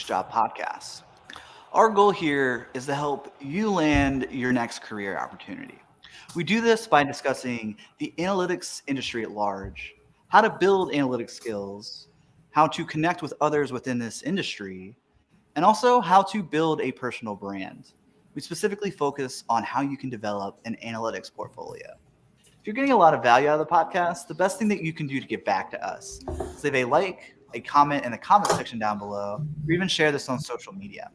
Job podcast. Our goal here is to help you land your next career opportunity. We do this by discussing the analytics industry at large, how to build analytics skills, how to connect with others within this industry, and also how to build a personal brand. We specifically focus on how you can develop an analytics portfolio. If you're getting a lot of value out of the podcast, the best thing that you can do to get back to us is leave a like, a comment in the comment section down below, or even share this on social media.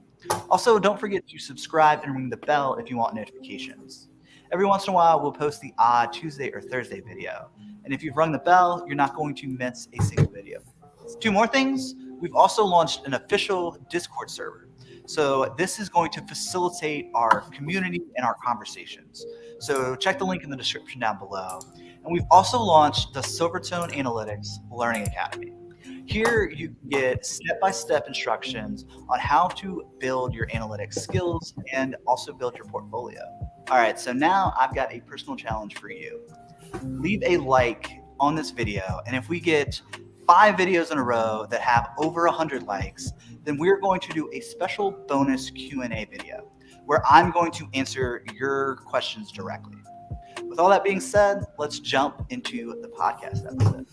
Also, don't forget to subscribe and ring the bell if you want notifications. Every once in a while, we'll post the odd Tuesday or Thursday video. And if you've rung the bell, you're not going to miss a single video. Two more things. We've also launched an official Discord server. So this is going to facilitate our community and our conversations. So check the link in the description down below. And we've also launched the Silvertone Analytics Learning Academy. Here you can get step-by-step instructions on how to build your analytics skills and also build your portfolio. All right, so now I've got a personal challenge for you. Leave a like on this video, and if we get 5 videos in a row that have over 100 likes, then we're going to do a special bonus Q&A video where I'm going to answer your questions directly. With all that being said, let's jump into the podcast episode.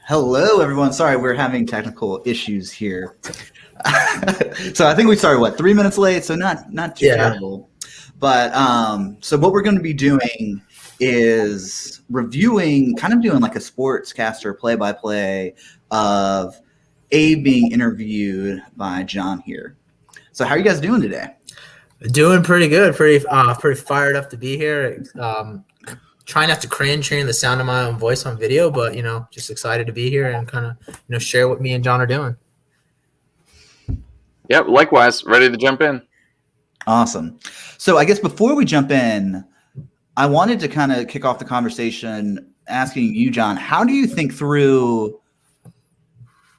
Hello, everyone. Sorry, we're having technical issues here. So I think we started, 3 minutes late? So not too terrible. But so what we're going to be doing is reviewing, kind of doing like a sportscaster play-by-play of Abe being interviewed by John here. So how are you guys doing today? Doing pretty good. Pretty fired up to be here. Trying not to cringe hearing the sound of my own voice on video, but just excited to be here and kind of share what me and John are doing. Yep, likewise, ready to jump in. Awesome. So I guess before we jump in, I wanted to kind of kick off the conversation asking you, John, how do you think through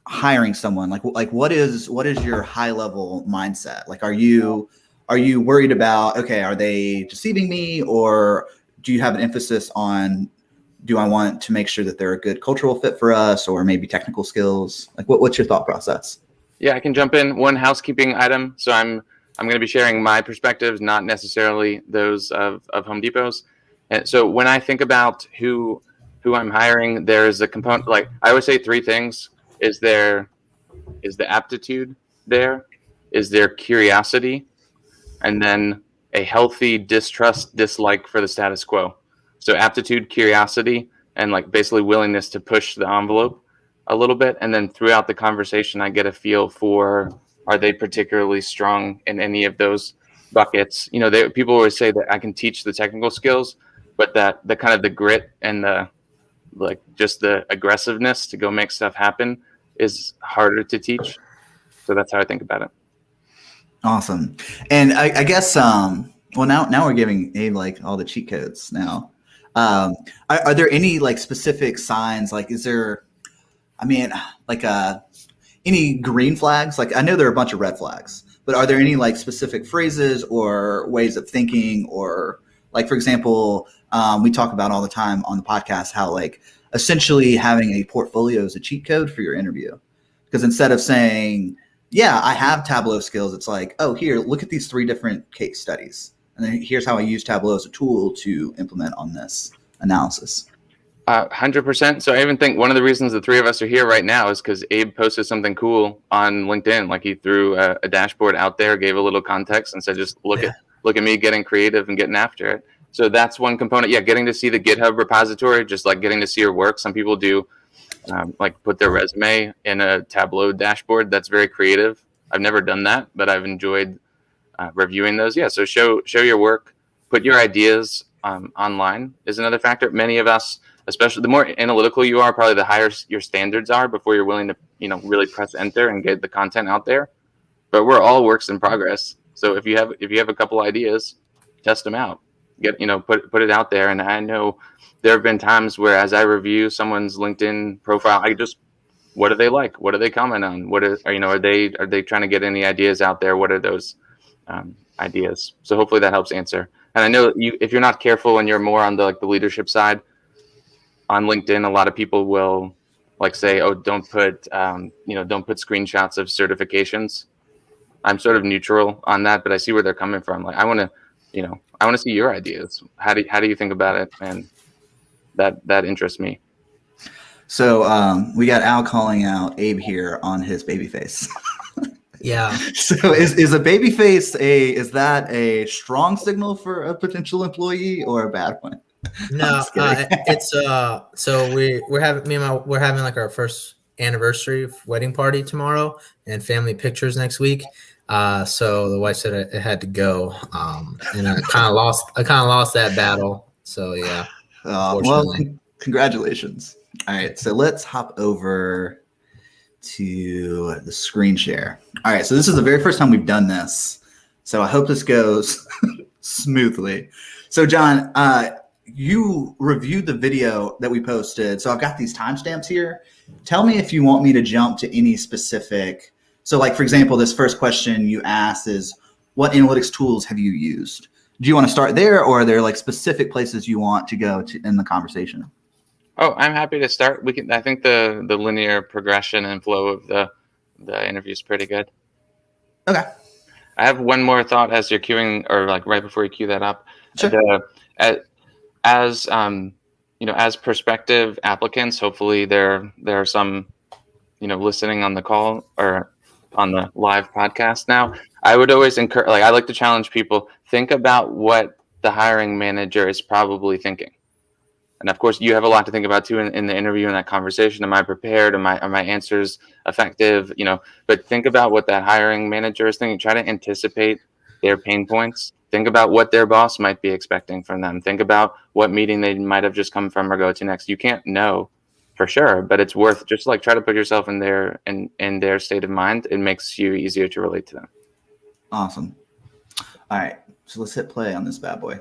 hiring someone? Like what is your high level mindset? Like, are you worried about, okay, are they deceiving me, or do you have an emphasis on, do I want to make sure that they're a good cultural fit for us, or maybe technical skills? Like what's your thought process? Yeah, I can jump in. One housekeeping item. So I'm going to be sharing my perspectives, not necessarily those of Home Depot's. And so when I think about who I'm hiring, there's a component, like I always say 3 things. Is the aptitude there? Is there curiosity? And then a healthy distrust, dislike for the status quo. So aptitude, curiosity, and like basically willingness to push the envelope a little bit. And then throughout the conversation, I get a feel for, are they particularly strong in any of those buckets? People always say that I can teach the technical skills, but that the kind of the grit and just the aggressiveness to go make stuff happen is harder to teach. So that's how I think about it. Awesome. And I guess, now we're giving Abe like all the cheat codes now. Are there any like specific signs? Like, is there, any green flags? Like, I know there are a bunch of red flags, but are there any like specific phrases or ways of thinking, or like, for example, we talk about all the time on the podcast how like essentially having a portfolio is a cheat code for your interview. Because instead of saying, yeah, I have Tableau skills, it's like, oh, here, look at these 3 different case studies. And then here's how I use Tableau as a tool to implement on this analysis. 100%. So I even think one of the reasons the 3 of us are here right now is because Abe posted something cool on LinkedIn. Like he threw a dashboard out there, gave a little context, and said, just look at me getting creative and getting after it. So that's one component. Yeah, getting to see the GitHub repository, just like getting to see your work. Some people do like put their resume in a Tableau dashboard. That's very creative. I've never done that, but I've enjoyed reviewing those. Yeah, so show your work, put your ideas online is another factor. Many of us, especially the more analytical you are, probably the higher your standards are before you're willing to really press enter and get the content out there. But we're all works in progress. So if you have a couple ideas, test them out. Put it out there. And I know there have been times where, as I review someone's LinkedIn profile, what do they like? What do they comment on? Are they trying to get any ideas out there? What are those ideas? So hopefully that helps answer. And I know if you're not careful and you're more on the leadership side on LinkedIn, a lot of people will like say, oh, don't put don't put screenshots of certifications. I'm sort of neutral on that, but I see where they're coming from. Like I want to see your ideas. How do you think about it? And that interests me. So we got Al calling out Abe here on his baby face. Yeah. So is a baby face is that a strong signal for a potential employee or a bad one? No, it's so we're having like our first anniversary wedding party tomorrow and family pictures next week. So the wife said it had to go, and I kind of lost that battle. So yeah, well, congratulations. All right, so let's hop over to the screen share. All right, so this is the very first time we've done this, so I hope this goes smoothly. So John, you reviewed the video that we posted, so I've got these timestamps here. Tell me if you want me to jump to any specific. So like, for example, this first question you asked is, what analytics tools have you used? Do you want to start there, or are there like specific places you want to go to in the conversation? Oh, I'm happy to start. I think the linear progression and flow of the interview is pretty good. Okay. I have one more thought as you're queuing, or like right before you queue that up. Sure. As prospective applicants, hopefully there are some, listening on the call or on the live podcast now. I would always encourage, I like to challenge people, think about what the hiring manager is probably thinking. And of course, you have a lot to think about too in the interview, in that conversation. Am I prepared? Are my answers effective? But think about what that hiring manager is thinking. Try to anticipate their pain points. Think about what their boss might be expecting from them. Think about what meeting they might have just come from or go to next. You can't know for sure, but it's worth just try to put yourself in their state of mind. It makes you easier to relate to them. Awesome. All right, so let's hit play on this bad boy.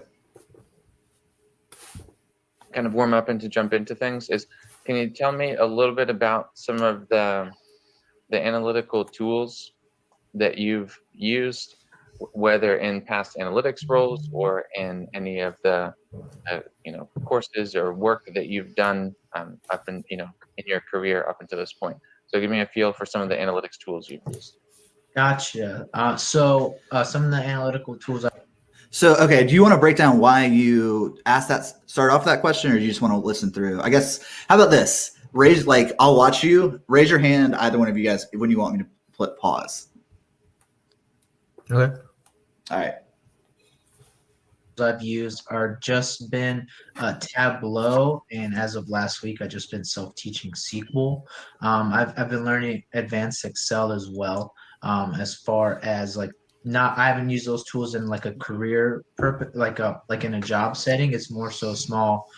Kind of warm up and to jump into things can you tell me a little bit about some of the analytical tools that you've used, whether in past analytics roles or in any of the courses or work that you've done up in your career up until this point? So give me a feel for some of the analytics tools you've used. Gotcha. So some of the analytical tools. So, okay, do you want to break down why you asked that, start off that question, or do you just want to listen through? I guess, how about this? I'll watch you. Raise your hand, either one of you guys, when you want me to pause. Okay. All right. I've used are just been Tableau, and as of last week, I've just been self-teaching SQL. I've been learning advanced Excel as well. As far as I haven't used those tools in like a career purpose, like in a job setting. It's more so small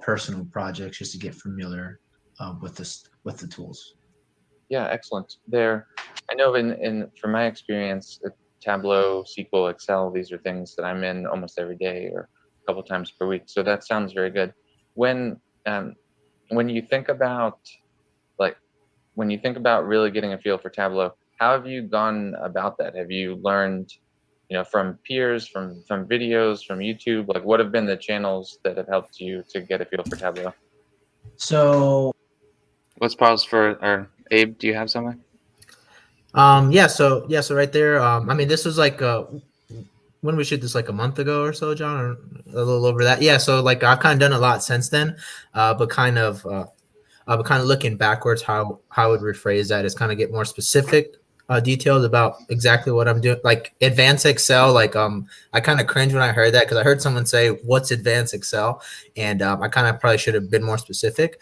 personal projects just to get familiar with the tools. Yeah, excellent. I know from my experience, Tableau, SQL, Excel, these are things that I'm in almost every day or a couple times per week. So that sounds very good. When you think about really getting a feel for Tableau, how have you gone about that? Have you learned, from peers, from videos, from YouTube? What have been the channels that have helped you to get a feel for Tableau? So let's pause for Abe. Do you have something? So right there. This was when we shoot this, a month ago or so, John, or a little over that. Yeah. So I've kind of done a lot since then, but kind of looking backwards, how I would rephrase that is kind of get more specific details about exactly what I'm doing, like advanced Excel. I kind of cringe when I heard that, because I heard someone say, "What's advanced Excel?" And I kind of probably should have been more specific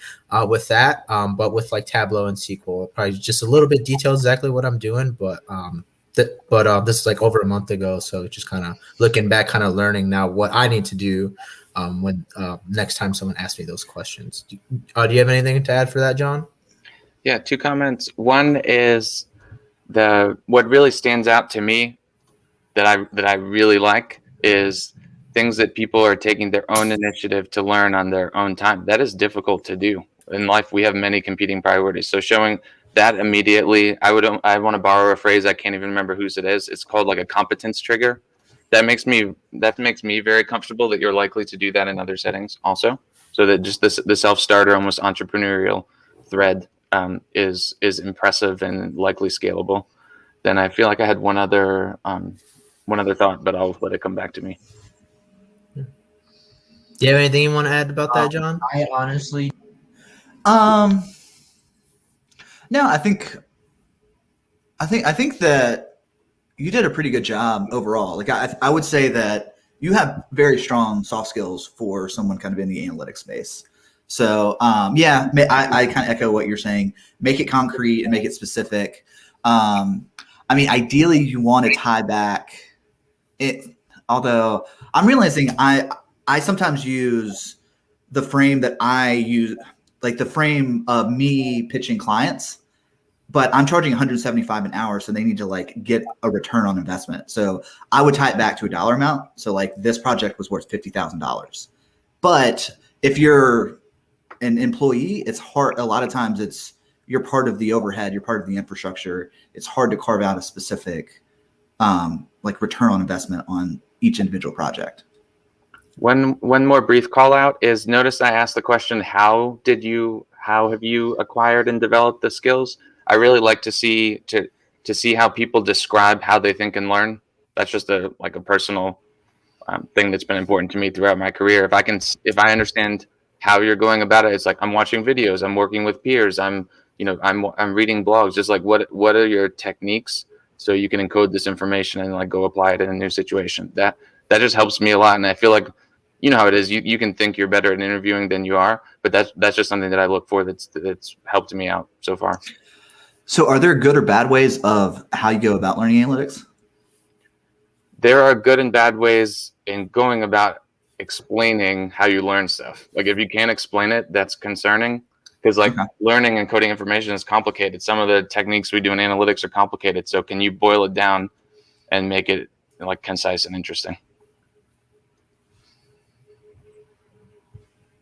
with that. But with Tableau and SQL, probably just a little bit detailed exactly what I'm doing. But this is over a month ago, so just kind of looking back, kind of learning now what I need to do when next time someone asks me those questions. Do you have anything to add for that, John? Yeah, 2 comments. One is what really stands out to me that I really like is things that people are taking their own initiative to learn on their own time. That is difficult to do. In life, we have many competing priorities. So showing that immediately, I want to borrow a phrase. I can't even remember whose it is. It's called a competence trigger. That makes me very comfortable that you're likely to do that in other settings also. So that just the self-starter, almost entrepreneurial thread is impressive and likely scalable. Then I feel like I had one other thought, but I'll let it come back to me. Do you have anything you want to add about that, John? I honestly, No, I think that you did a pretty good job overall. Like I would say that you have very strong soft skills for someone kind of in the analytics space. So yeah, I kind of echo what you're saying. Make it concrete and make it specific. I mean, ideally, you want to tie back it. Although I'm realizing I sometimes use the frame that I use, like the frame of me pitching clients, but I'm charging 175 an hour, so they need to like get a return on investment. So I would tie it back to a dollar amount. So like this project was worth $50,000. But if you're an employee, it's hard. A lot of times you're part of the overhead, you're part of the infrastructure. It's hard to carve out a specific like return on investment on each individual project. One more brief call out is, notice I asked the question, how have you acquired and developed the skills? I really like to see how people describe how they think and learn. That's just a personal thing that's been important to me throughout my career. If I understand how you're going about it, it's like I'm watching videos, I'm working with peers, I'm reading blogs. Just like what are your techniques so you can encode this information and like go apply it in a new situation. That just helps me a lot, and I feel like how it is. You can think you're better at interviewing than you are, but that's just something that I look for that's helped me out so far. So are there good or bad ways of how you go about learning analytics? There are good and bad ways in going about explaining how you learn stuff. Like if you can't explain it, that's concerning, because learning and coding information is complicated. Some of the techniques we do in analytics are complicated. So can you boil it down and make it like concise and interesting?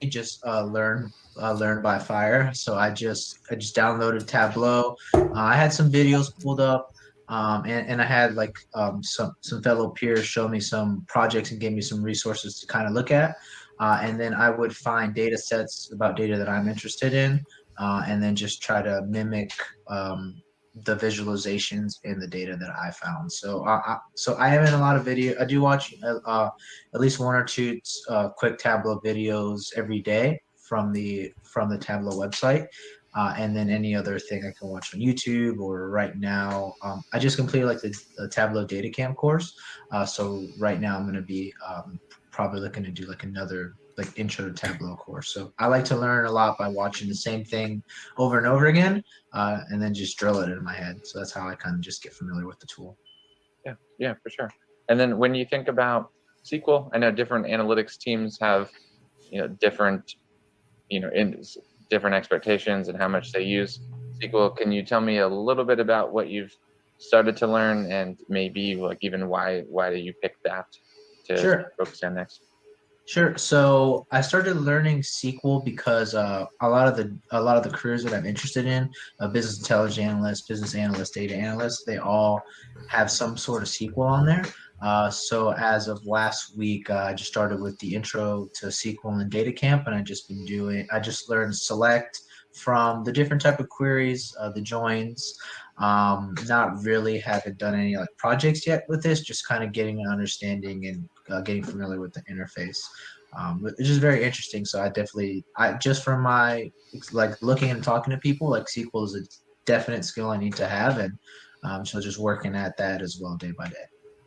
just learn by fire. So I just downloaded Tableau. I had some videos pulled up, and I had like some fellow peers show me some projects and give me some resources to kind of look at, and then I would find data sets about data that I'm interested in, and then just try to mimic the visualizations in the data that I found. So I am in a lot of video. I do watch at least one or two quick Tableau videos every day from the Tableau website, and then any other thing I can watch on YouTube. Or right now, I just completed like the Tableau Data Camp course. So right now I'm going to be probably looking to do like another like intro to Tableau course. So I like to learn a lot by watching the same thing over and over again, and then just drill it in my head. So that's how I kind of just get familiar with the tool. Yeah, for sure. And then when you think about SQL, I know different analytics teams have, different expectations and how much they use SQL. Can you tell me a little bit about what you've started to learn, and maybe like even why do you pick that to focus on next? Sure. So I started learning SQL because a lot of the careers that I'm interested in, business intelligence analyst, business analyst, data analyst, they all have some sort of SQL on there. So as of last week, I just started with the intro to SQL and Data Camp, and I just learned select from the different type of queries, the joins. Not really haven't done any like projects yet with this, just kind of getting an understanding and getting familiar with the interface. It's just very interesting. So I just from my like looking and talking to people, like SQL is a definite skill I need to have, and so just working at that as well day by day.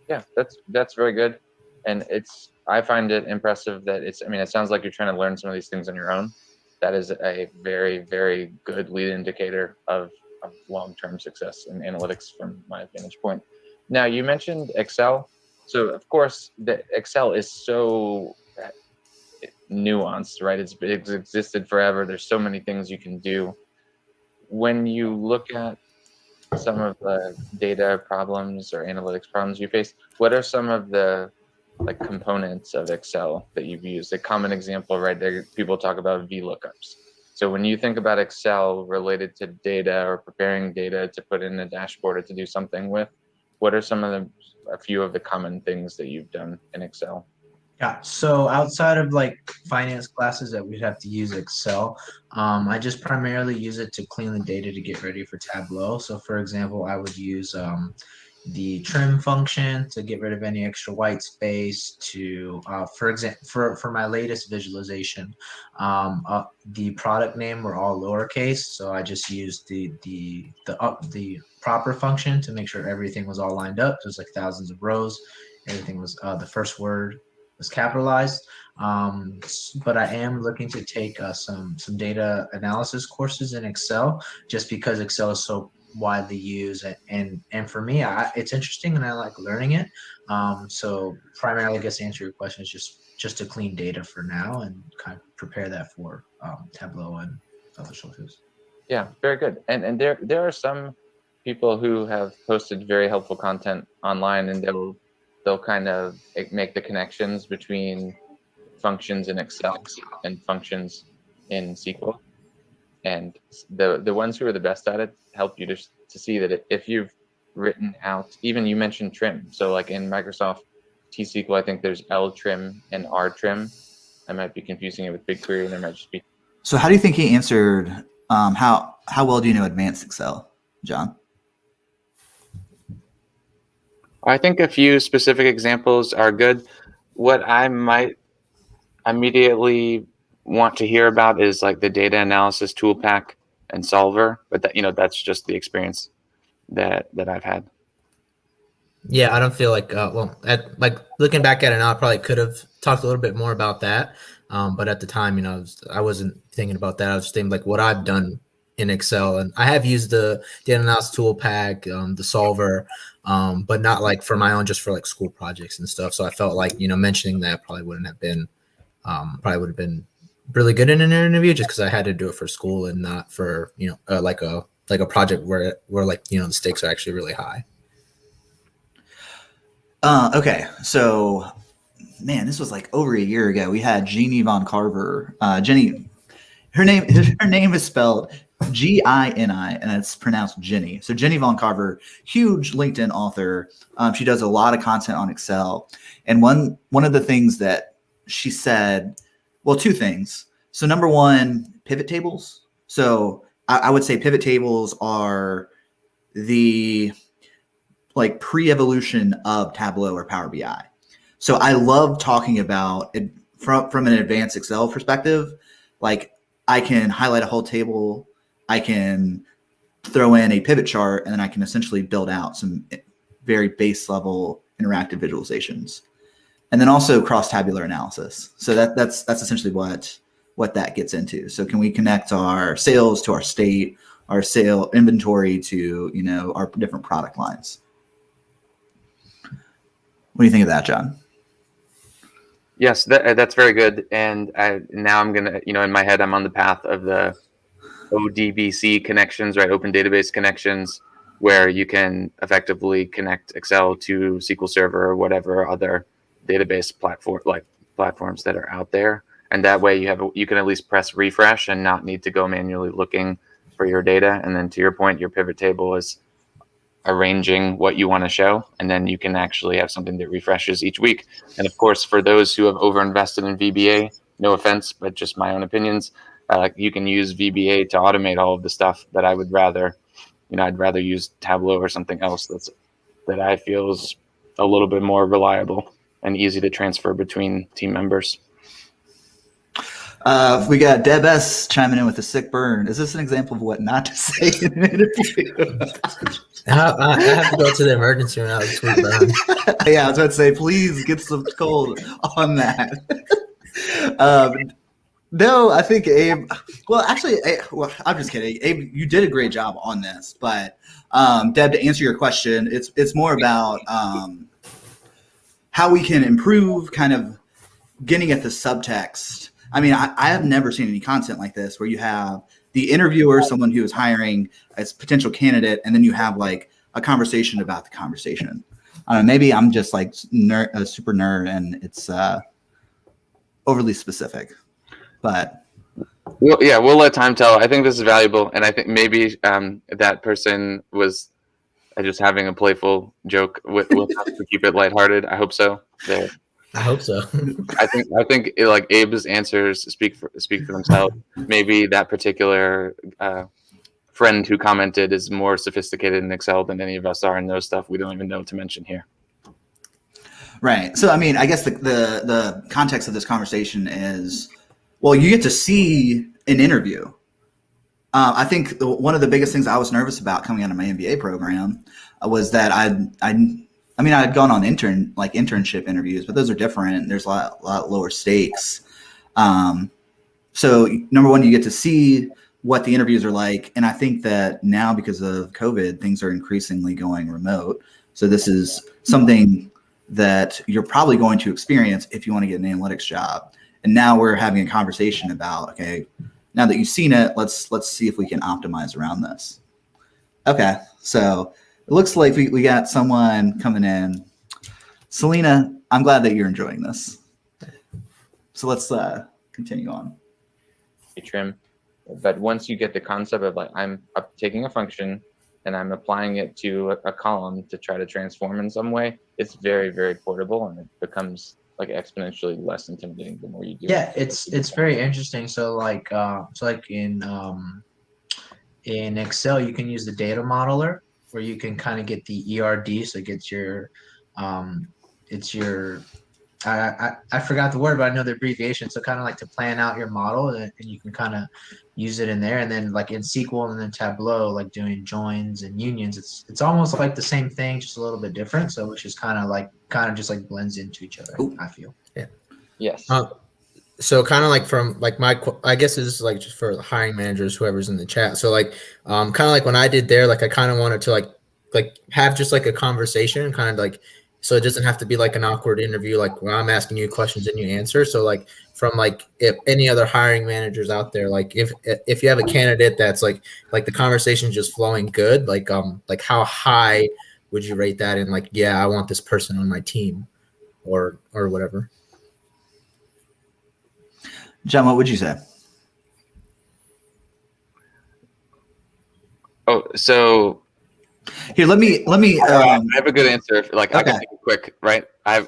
Yeah, that's very good, and I find it impressive that it sounds like you're trying to learn some of these things on your own. That is a very, very good lead indicator of long-term success in analytics from my vantage point. Now, you mentioned Excel. So, of course, the Excel is so nuanced, right? It's existed forever. There's so many things you can do. When you look at some of the data problems or analytics problems you face, what are some of the like components of Excel that you've used? A common example, right there, people talk about VLOOKUPs. So when you think about Excel related to data or preparing data to put in a dashboard or to do something with, what are a few of the common things that you've done in Excel? Yeah. So outside of like finance classes that we'd have to use Excel, I just primarily use it to clean the data to get ready for Tableau. So for example, I would use the trim function to get rid of any extra white space. To for example, for my latest visualization, the product name were all lowercase, so I just used the proper function to make sure everything was all lined up. There's like thousands of rows. Everything was the first word was capitalized. But I am looking to take some data analysis courses in Excel, just because Excel is so widely used, and for me, it's interesting and I like learning it. So primarily, I guess to answer your question is just to clean data for now and kind of prepare that for Tableau and other tools. Yeah, very good. And there are some people who have posted very helpful content online, and they'll kind of make the connections between functions in Excel and functions in SQL. And the ones who are the best at it help you to see that if you've written out, even you mentioned trim. So like in Microsoft T-SQL, I think there's L trim and R trim. I might be confusing it with BigQuery, and there might just be. So how do you think he answered? How well do you know advanced Excel, John? I think a few specific examples are good. What I might immediately want to hear about is like the data analysis tool pack and solver, but that's just the experience that I've had. Yeah, I don't feel like like looking back at it now, I probably could have talked a little bit more about that. But at the time, I wasn't thinking about that. I was just thinking like what I've done in Excel, and I have used the data analysis tool pack, the solver, but not like for my own, just for like school projects and stuff. So I felt like mentioning that probably would have been really good in an interview, just because I had to do it for school and not for like a project where like the stakes are actually really high. Okay, so man, this was like over a year ago. We had Jeannie Von Carver. Jenny, her name is spelled Gini, and it's pronounced Jenny. So Jenny Von Carver, huge LinkedIn author. She does a lot of content on Excel, and one of the things that she said, well, two things. So number one, pivot tables. So I would say pivot tables are the like pre-evolution of Tableau or Power BI. So I love talking about it from an advanced Excel perspective. Like I can highlight a whole table, I can throw in a pivot chart, and then I can essentially build out some very base level interactive visualizations. And then also cross-tabular analysis. So that's essentially what that gets into. So can we connect our sales to our state, our sale inventory to our different product lines? What do you think of that, John? Yes, that's very good. And now I'm gonna, in my head, I'm on the path of the ODBC connections, right? Open database connections, where you can effectively connect Excel to SQL Server or whatever other database platforms that are out there. And that way you can at least press refresh and not need to go manually looking for your data. And then to your point, your pivot table is arranging what you want to show, and then you can actually have something that refreshes each week. And of course, for those who have overinvested in VBA, no offense, but just my own opinions, you can use VBA to automate all of the stuff that I would rather, I'd rather use Tableau or something else that I feel is a little bit more reliable and easy to transfer between team members. We got Deb S chiming in with a sick burn. Is this an example of what not to say in an interview? I have to go to the emergency room now. Sweet burn. Yeah, I was about to say, please get some cold on that. No, I think Abe. Well, actually, I'm just kidding. Abe, you did a great job on this. But Deb, to answer your question, it's more about how we can improve, kind of getting at the subtext. I mean, I have never seen any content like this where you have the interviewer, someone who is hiring as potential candidate, and then you have like a conversation about the conversation. I don't know, maybe I'm just like a super nerd and it's overly specific, but. Well, yeah, we'll let time tell. I think this is valuable, and I think maybe that person was just having a playful joke with us to keep it lighthearted. I hope so. I hope so. I think like Abe's answers speak for themselves. Maybe that particular friend who commented is more sophisticated in Excel than any of us are, and knows stuff we don't even know to mention here. Right. So, I mean, I guess the context of this conversation is, well, you get to see an interview. I think one of the biggest things I was nervous about coming out of my MBA program was that I mean, I had gone on internship interviews, but those are different. There's a lot lower stakes. So number one, you get to see what the interviews are like. And I think that now, because of COVID, things are increasingly going remote. So this is something that you're probably going to experience if you want to get an analytics job. And now we're having a conversation about, okay, now that you've seen it, let's see if we can optimize around this. Okay, so it looks like we got someone coming in. Selena, I'm glad that you're enjoying this. So let's continue on. Trim, but once you get the concept of like, I'm taking a function and I'm applying it to a column to try to transform in some way, it's very, very portable, and it becomes like exponentially less intimidating the more you do. Yeah, it's very interesting. So like in Excel, you can use the data modeler, where you can kind of get the ERD, so it gets your I forgot the word, but I know the abbreviation. So kind of like to plan out your model, and you can kind of use it in there. And then like in SQL and then Tableau, like doing joins and unions, it's almost like the same thing, just a little bit different. So which is kind of just like blends into each other. I feel. Yeah. Yes. So kind of like from like I guess this is like just for the hiring managers, whoever's in the chat. So like, kind of like when I did there, like I kind of wanted to like have just like a conversation, kind of like, so it doesn't have to be like an awkward interview, like when I'm asking you questions and you answer. So like from like, if any other hiring managers out there, like if you have a candidate that's like the conversation just flowing good, like how high would you rate that? And like, yeah, I want this person on my team, or whatever. John, what would you say? Oh, so Here, let me. I have a good answer. Like, I can Okay. make it quick, right? I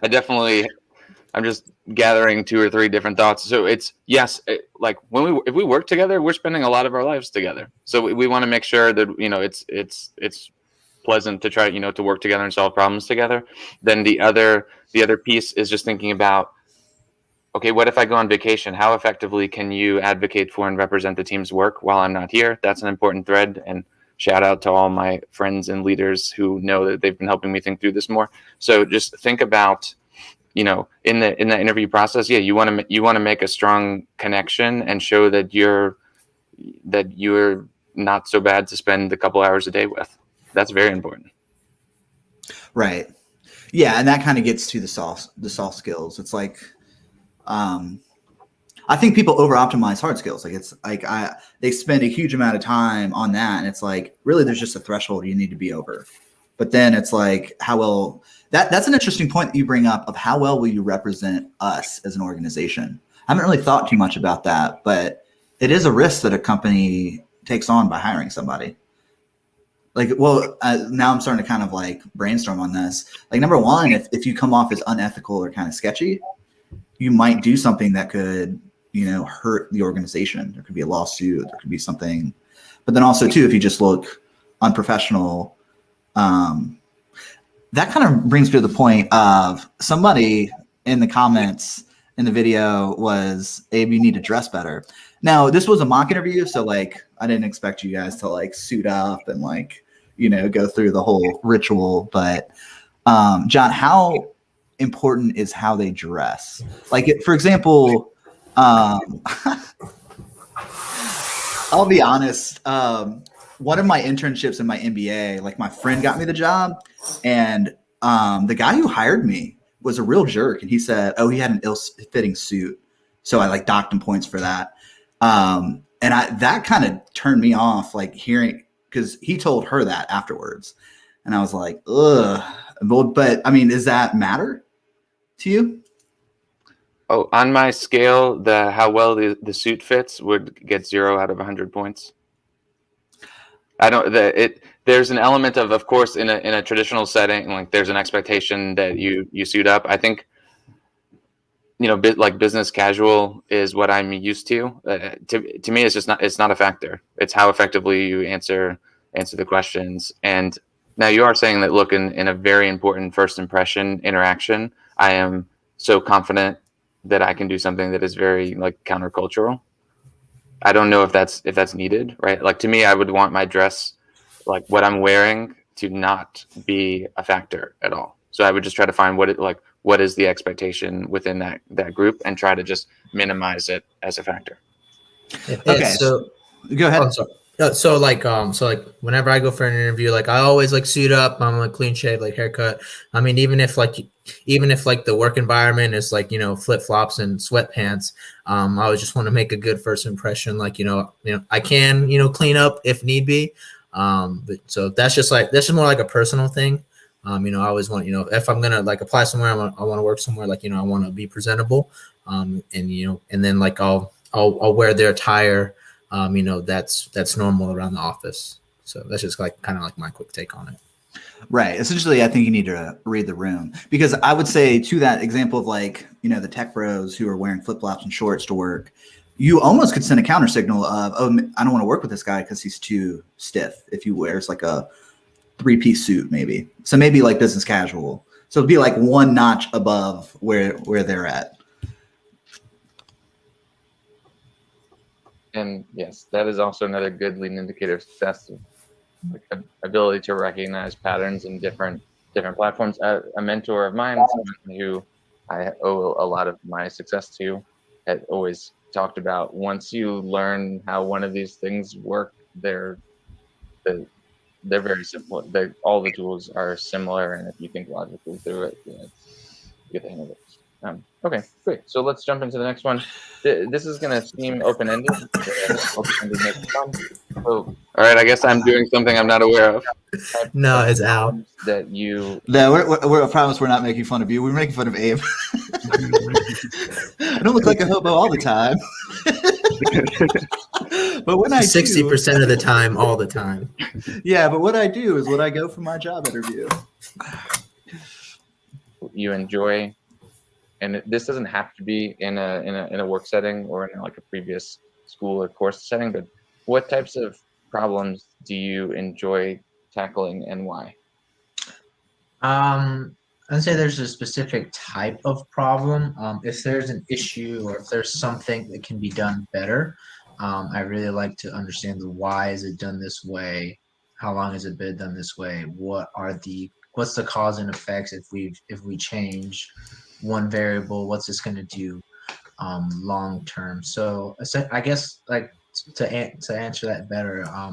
definitely. I'm just gathering 2 or 3 different thoughts. So it's yes, like if we work together, we're spending a lot of our lives together. So we want to make sure that it's pleasant to try to work together and solve problems together. Then the other piece is just thinking about, okay, what if I go on vacation? How effectively can you advocate for and represent the team's work while I'm not here? That's an important thread. And shout out to all my friends and leaders who know that they've been helping me think through this more. So just think about, in the interview process, yeah, you want to make a strong connection and show that you're not so bad to spend a couple hours a day with. That's very important. Right. Yeah, and that kind of gets to the soft skills. It's like, I think people over optimize hard skills. Like it's like they spend a huge amount of time on that, and it's like really there's just a threshold you need to be over. But then it's like how well that's an interesting point that you bring up of how well will you represent us as an organization. I haven't really thought too much about that, but it is a risk that a company takes on by hiring somebody. Like, well, now I'm starting to kind of like brainstorm on this. Like, number one, if you come off as unethical or kind of sketchy, you might do something that could, hurt the organization. There could be a lawsuit. There could be something. But then also, too, if you just look unprofessional, that kind of brings me to the point of somebody in the comments in the video was, Abe, you need to dress better. Now, this was a mock interview, so like I didn't expect you guys to like suit up and like, go through the whole ritual. But John, how important is how they dress? Like, for example, I'll be honest. One of my internships in my MBA, like my friend got me the job, and the guy who hired me was a real jerk. And he said, oh, he had an ill-fitting suit. So I like docked him points for that. And that kind of turned me off, like hearing, because he told her that afterwards. And I was like, ugh. But I mean, does that matter to you? Oh, on my scale, how well the suit fits would get 0 out of 100 points. There's an element of course, in a traditional setting, like there's an expectation that you suit up. I think bit like business casual is what I'm used to. To me, it's not a factor. It's how effectively you answer the questions. And now you are saying that, look, in a very important first impression interaction, I am so confident that I can do something that is very like countercultural. I don't know if that's needed, right? Like to me, I would want my dress, like what I'm wearing, to not be a factor at all. So I would just try to find what is the expectation within that group and try to just minimize it as a factor. Okay, So go ahead. I'm sorry. So like whenever I go for an interview, like I always like suit up. I'm like clean shave, like haircut. I mean, even if the work environment is like flip flops and sweatpants, I always just want to make a good first impression. Like I can clean up if need be. But so that's just more like a personal thing. I always want if I'm gonna like apply somewhere, I want to work somewhere, like I want to be presentable. And then like I'll wear their attire. That's normal around the office. So that's just like kind of like my quick take on it. Right. Essentially, I think you need to read the room, because I would say to that example of like, the tech bros who are wearing flip flops and shorts to work, you almost could send a counter signal of, oh, I don't want to work with this guy because he's too stiff. If he wears like a 3-piece suit, maybe. So maybe like business casual. So it'd be like one notch above where they're at. And yes, that is also another good leading indicator of success, like ability to recognize patterns in different platforms. A mentor of mine, someone who I owe a lot of my success to, had always talked about, once you learn how one of these things work, they're very simple. All the tools are similar, and if you think logically through it, you get the hang of it. Okay, great. So let's jump into the next one. This is going to seem open-ended. All right, I guess I'm doing something I'm not aware of. No, it's out. That you. No, I promise we're not making fun of you. We're making fun of Abe. I don't look like a hobo all the time. But when I 60% of the time, all the time. Yeah, but what I do is what I go for my job interview. You enjoy, and this doesn't have to be in a work setting or in like a previous school or course setting, but what types of problems do you enjoy tackling and why? I'd say there's a specific type of problem. If there's an issue or if there's something that can be done better, I really like to understand the why is it done this way, how long has it been done this way, what's the cause and effects if we change one variable, what's this going to do long term. So I guess like to answer that better, I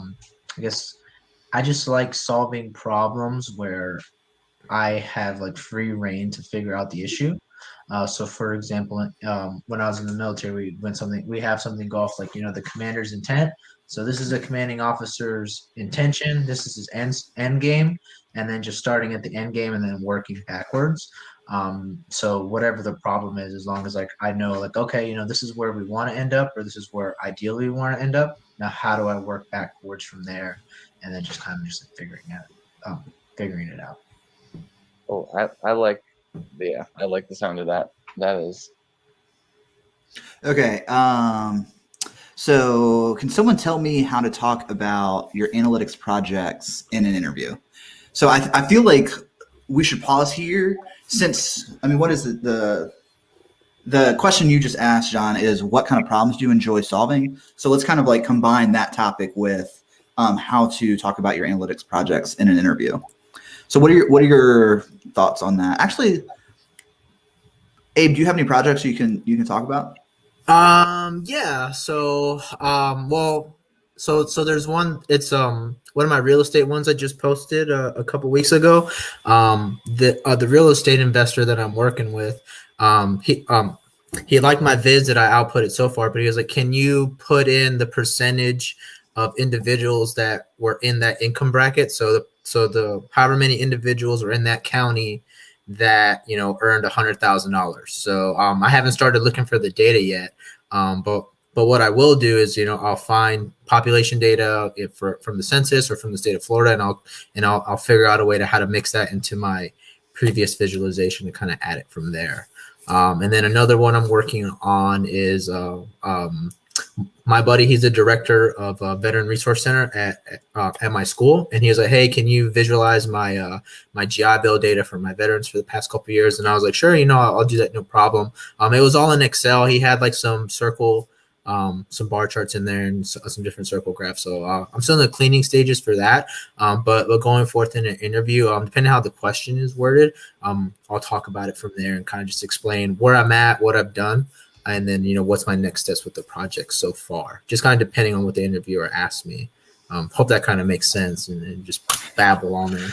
guess I just like solving problems where I have like free reign to figure out the issue. So for example, when I was in the military, we have something go off like, the commander's intent. So this is a commanding officer's intention. This is his end game, and then just starting at the end game and then working backwards. So whatever the problem is, as long as like I know like, okay, this is where we want to end up, or this is where ideally we want to end up. Now, how do I work backwards from there? And then just kind of just figuring it out. Oh, I like the sound of that. That is. Okay. So can someone tell me how to talk about your analytics projects in an interview? So I feel like we should pause here, since, what is it? The question you just asked, John, is what kind of problems do you enjoy solving? So let's kind of like combine that topic with how to talk about your analytics projects in an interview. So what are your thoughts on that? Actually, Abe, do you have any projects you can talk about? Yeah. So so there's one. It's one of my real estate ones I just posted a couple weeks ago. The real estate investor that I'm working with, he liked my vids that I outputted so far, but he was like, "Can you put in the percentage of individuals that were in that income bracket? So the however many individuals are in that county that earned $100,000." So I haven't started looking for the data yet, but what I will do is I'll find population data from the census or from the state of Florida, and I'll figure out a way to how to mix that into my previous visualization and kind of add it from there. And then another one I'm working on is my buddy. He's the director of a veteran resource center at my school, and he was like, "Hey, can you visualize my my GI Bill data for my veterans for the past couple of years?" And I was like, "Sure, I'll do that, no problem." It was all in Excel. He had like some some bar charts in there and some different circle graphs. So I'm still in the cleaning stages for that. But going forth in an interview, depending on how the question is worded, I'll talk about it from there and kind of just explain where I'm at, what I've done, and then what's my next steps with the project so far. Just kind of depending on what the interviewer asks me. Hope that kind of makes sense and just babble on there.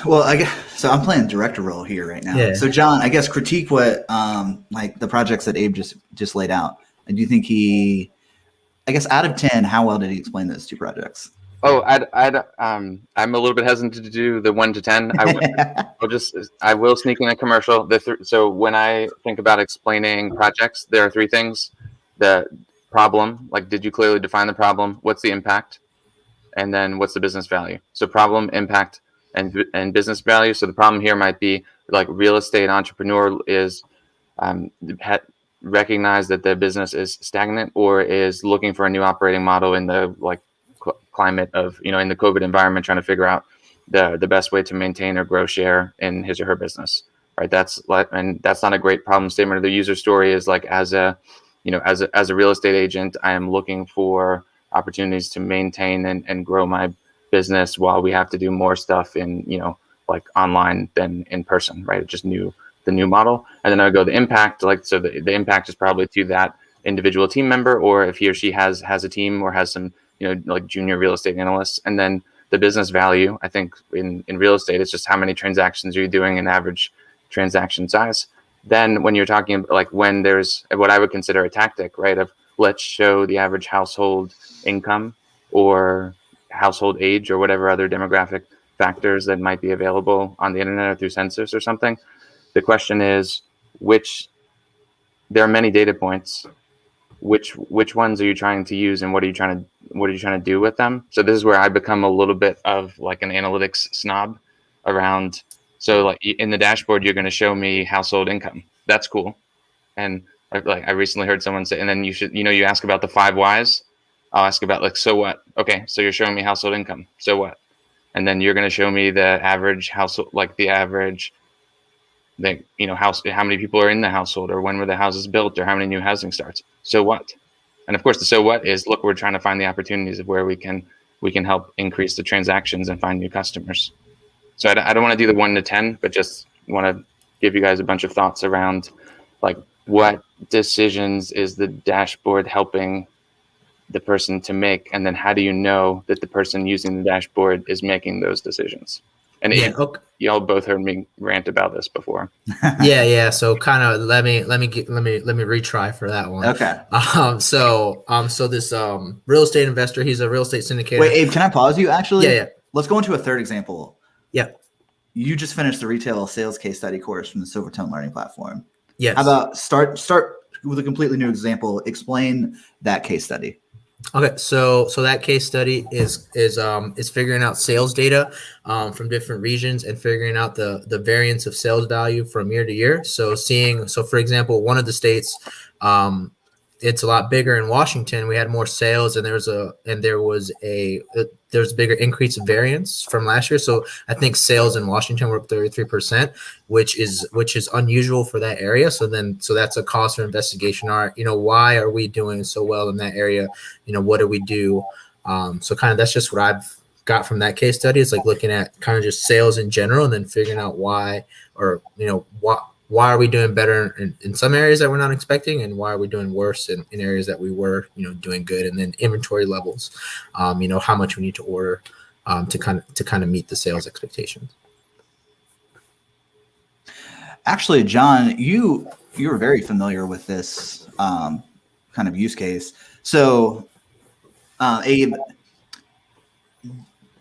Well, I guess so. I'm playing director role here right now. Yeah. So, John, I guess critique what like the projects that Abe just laid out. I do think I guess out of 10, how well did he explain those two projects? Oh, I'm a little bit hesitant to do the 1 to 10. I will sneak in a commercial. So when I think about explaining projects, there are three things: the problem, like did you clearly define the problem? What's the impact? And then what's the business value? So problem, impact, and business value. So the problem here might be like real estate entrepreneur is recognize that the business is stagnant or is looking for a new operating model in the climate of in the COVID environment, trying to figure out the best way to maintain or grow share in his or her business, right? That's not a great problem statement. Or the user story is like, as a real estate agent, I am looking for opportunities to maintain and grow my business while we have to do more stuff in like online than in person, right? Just the new model. And then I would go the impact, so the impact is probably to that individual team member, or if he or she has a team or has some like junior real estate analysts. And then the business value, I think in real estate, it's just how many transactions are you doing, an average transaction size. Then when you're talking about like when there's what I would consider a tactic, right, of let's show the average household income or household age or whatever other demographic factors that might be available on the internet or through census or something. The question is, there are many data points. Which ones are you trying to use, and what are you trying to do with them? So this is where I become a little bit of like an analytics snob around. So like in the dashboard, you're going to show me household income. That's cool. And I recently heard someone say, and then you ask about the 5 whys. I'll ask about like, so what? Okay, so you're showing me household income. So what? And then you're going to show me the average household, like the average. How many people are in the household, or when were the houses built, or how many new housing starts? So what? And of course, the so what is, look, we're trying to find the opportunities of where we can help increase the transactions and find new customers. So I don't want to do the 1 to 10, but just want to give you guys a bunch of thoughts around like what decisions is the dashboard helping the person to make, and then how do you know that the person using the dashboard is making those decisions? And okay. Y'all both heard me rant about this before. Yeah. So kind of let me retry for that one. Okay. So this real estate investor, he's a real estate syndicator. Wait, Abe, can I pause you actually? Yeah. Let's go into a third example. Yeah. You just finished the retail sales case study course from the Silvertone Learning Platform. Yes. How about start with a completely new example? Explain that case study. Okay, so that case study is figuring out sales data from different regions and figuring out the variance of sales value from year to year. So for example, one of the states, it's a lot bigger in Washington. We had more sales, and there was a bigger increase of variance from last year. So I think sales in Washington were up 33%, which is unusual for that area. So that's a cause for investigation. Why are we doing so well in that area? What do we do? So kind of that's just what I've got from that case study. It's like looking at kind of just sales in general, and then figuring out why, or why are we doing better in some areas that we're not expecting, and why are we doing worse in areas that we were doing good? And then inventory levels, how much we need to order to kind of meet the sales expectations. Actually, John, you were very familiar with this kind of use case. So Abe,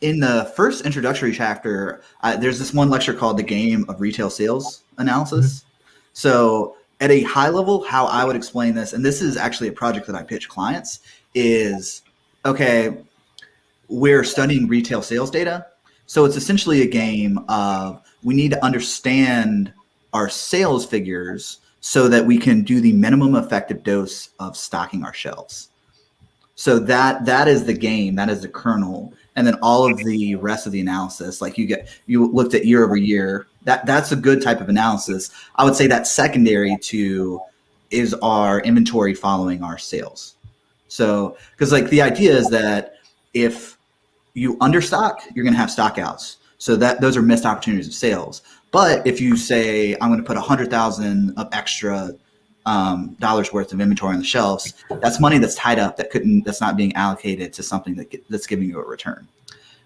in the first introductory chapter, there's this one lecture called The Game of Retail Sales Analysis. Mm-hmm. So at a high level, how I would explain this, and this is actually a project that I pitch clients, is, okay, we're studying retail sales data. So it's essentially a game of, we need to understand our sales figures so that we can do the minimum effective dose of stocking our shelves. So that is the game, that is the kernel, and then all of the rest of the analysis, like you looked at year over year. That's a good type of analysis. I would say that's secondary to is our inventory following our sales. So because like the idea is that if you understock, you're going to have stockouts. So those are missed opportunities of sales. But if you say I'm going to put 100,000 of extra dollars worth of inventory on the shelves, that's money that's tied up that's not being allocated to something that's giving you a return.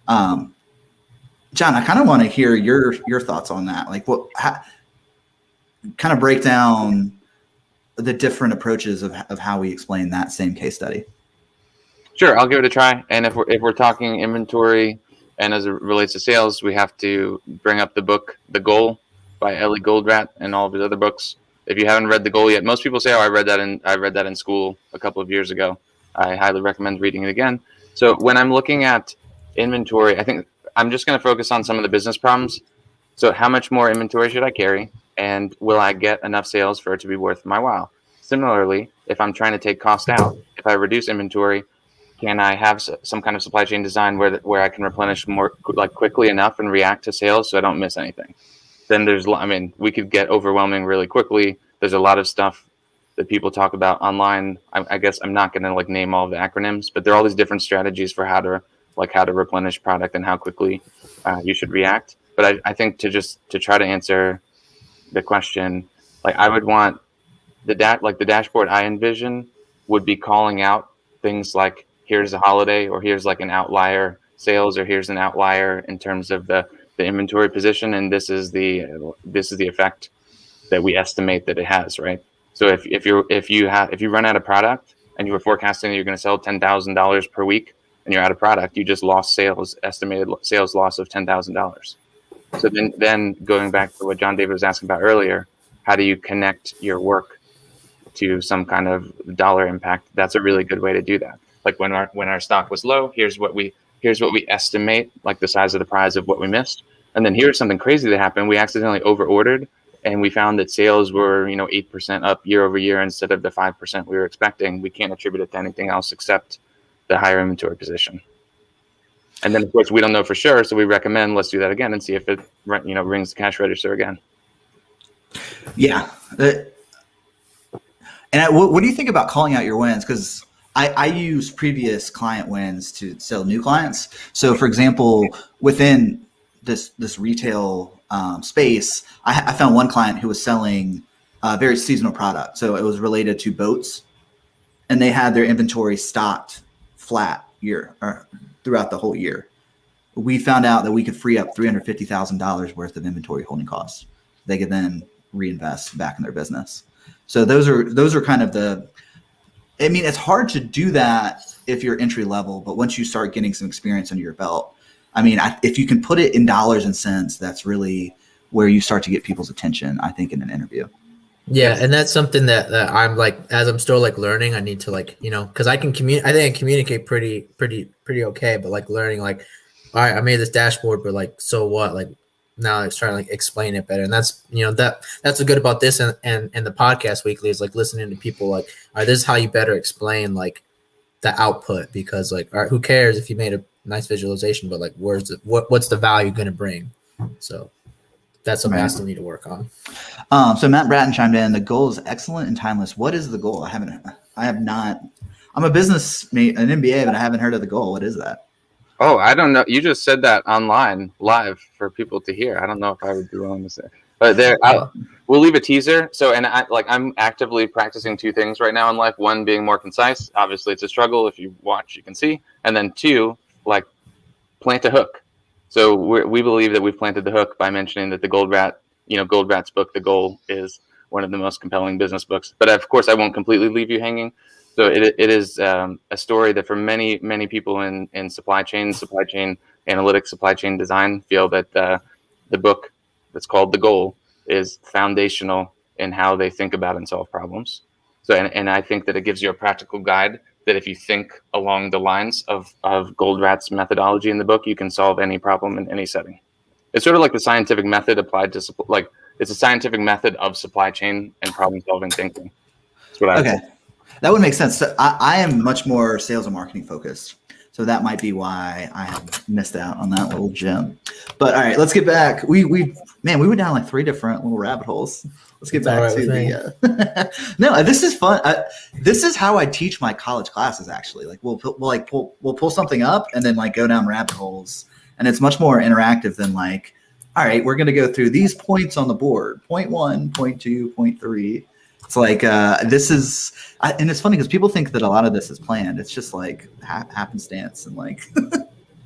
John, I kind of want to hear your thoughts on that. Like kind of break down the different approaches of how we explain that same case study. Sure, I'll give it a try. And if we're talking inventory and as it relates to sales, we have to bring up the book The Goal by Ellie Goldratt and all of his other books. If you haven't read The Goal yet, most people say, "Oh, I read that in school a couple of years ago." I highly recommend reading it again. So when I'm looking at inventory, I think I'm just going to focus on some of the business problems. So how much more inventory should I carry, and will I get enough sales for it to be worth my while? Similarly, if I'm trying to take cost out, if I reduce inventory, can I have some kind of supply chain design where I can replenish more quickly enough and react to sales so I don't miss anything? Then we could get overwhelming really quickly. There's a lot of stuff that people talk about online. I guess I'm not going to name all of the acronyms, but there are all these different strategies for how to replenish product and how quickly you should react. But I think to try to answer the question, I would want the dashboard I envision would be calling out things like, here's a holiday, or here's an outlier sales, or here's an outlier in terms of the inventory position, and this is the effect that we estimate that it has, right? So if you run out of product and you were forecasting that you're going to sell $10,000 per week and you're out of product, you just lost estimated sales loss of $10,000. So then going back to what John David was asking about earlier, how do you connect your work to some kind of dollar impact? That's a really good way to do that. Like when our stock was low, here's what we estimate, like the size of the prize of what we missed. And then here's something crazy that happened. We accidentally over-ordered, and we found that sales were 8% up year over year instead of the 5% we were expecting. We can't attribute it to anything else except the higher inventory position. And then, of course, we don't know for sure, so we recommend let's do that again and see if it rings the cash register again. Yeah. And what do you think about calling out your wins? Because I use previous client wins to sell new clients. So, for example, within this retail space, I found one client who was selling a very seasonal product. So it was related to boats, and they had their inventory stocked flat throughout the whole year. We found out that we could free up $350,000 worth of inventory holding costs. They could then reinvest back in their business. So those are kind of it's hard to do that if you're entry level, but once you start getting some experience under your belt, if you can put it in dollars and cents, that's really where you start to get people's attention, I think, in an interview. Yeah, and that's something that I'm as I'm still learning, I need to because I can I think I communicate pretty okay, but learning all right, I made this dashboard, but so what? Now it's trying to explain it better, and that's that's what's good about this and the podcast weekly is listening to people all right, this is how you better explain the output, because all right, who cares if you made a nice visualization, but what's the value going to bring? So that's something I still need to work on. So Matt Bratton chimed in. The goal is excellent and timeless. What is the goal? I have not. I'm a business an MBA, but I haven't heard of the goal. What is that? Oh, I don't know. You just said that online live for people to hear. I don't know if I would be willing to say, but we'll leave a teaser. So, and I'm actively practicing two things right now in life. One being more concise. Obviously, it's a struggle. If you watch, you can see. And then two, plant a hook. So we believe that we've planted the hook by mentioning that the Goldratt's book, The Goal, is one of the most compelling business books. But of course, I won't completely leave you hanging. So it is a story that for many, many people in supply chain analytics, supply chain design feel that the book that's called The Goal is foundational in how they think about and solve problems. So and I think that it gives you a practical guide that if you think along the lines of Goldratt's methodology in the book, you can solve any problem in any setting. It's sort of like the scientific method applied to it's a scientific method of supply chain and problem solving thinking. That's what I Okay, that would make sense. So I am much more sales and marketing focused, so that might be why I have missed out on that little gem. But all right, let's get back. We went down like 3 different little rabbit holes. Let's get back to the. No, this is fun. This is how I teach my college classes. Actually, like we'll pull something up and then like go down rabbit holes, and it's much more interactive than like, all right, we're going to go through these points on the board. Point 1, point 2, point 3. It's like this is, and it's funny because people think that a lot of this is planned. It's just like happenstance and like.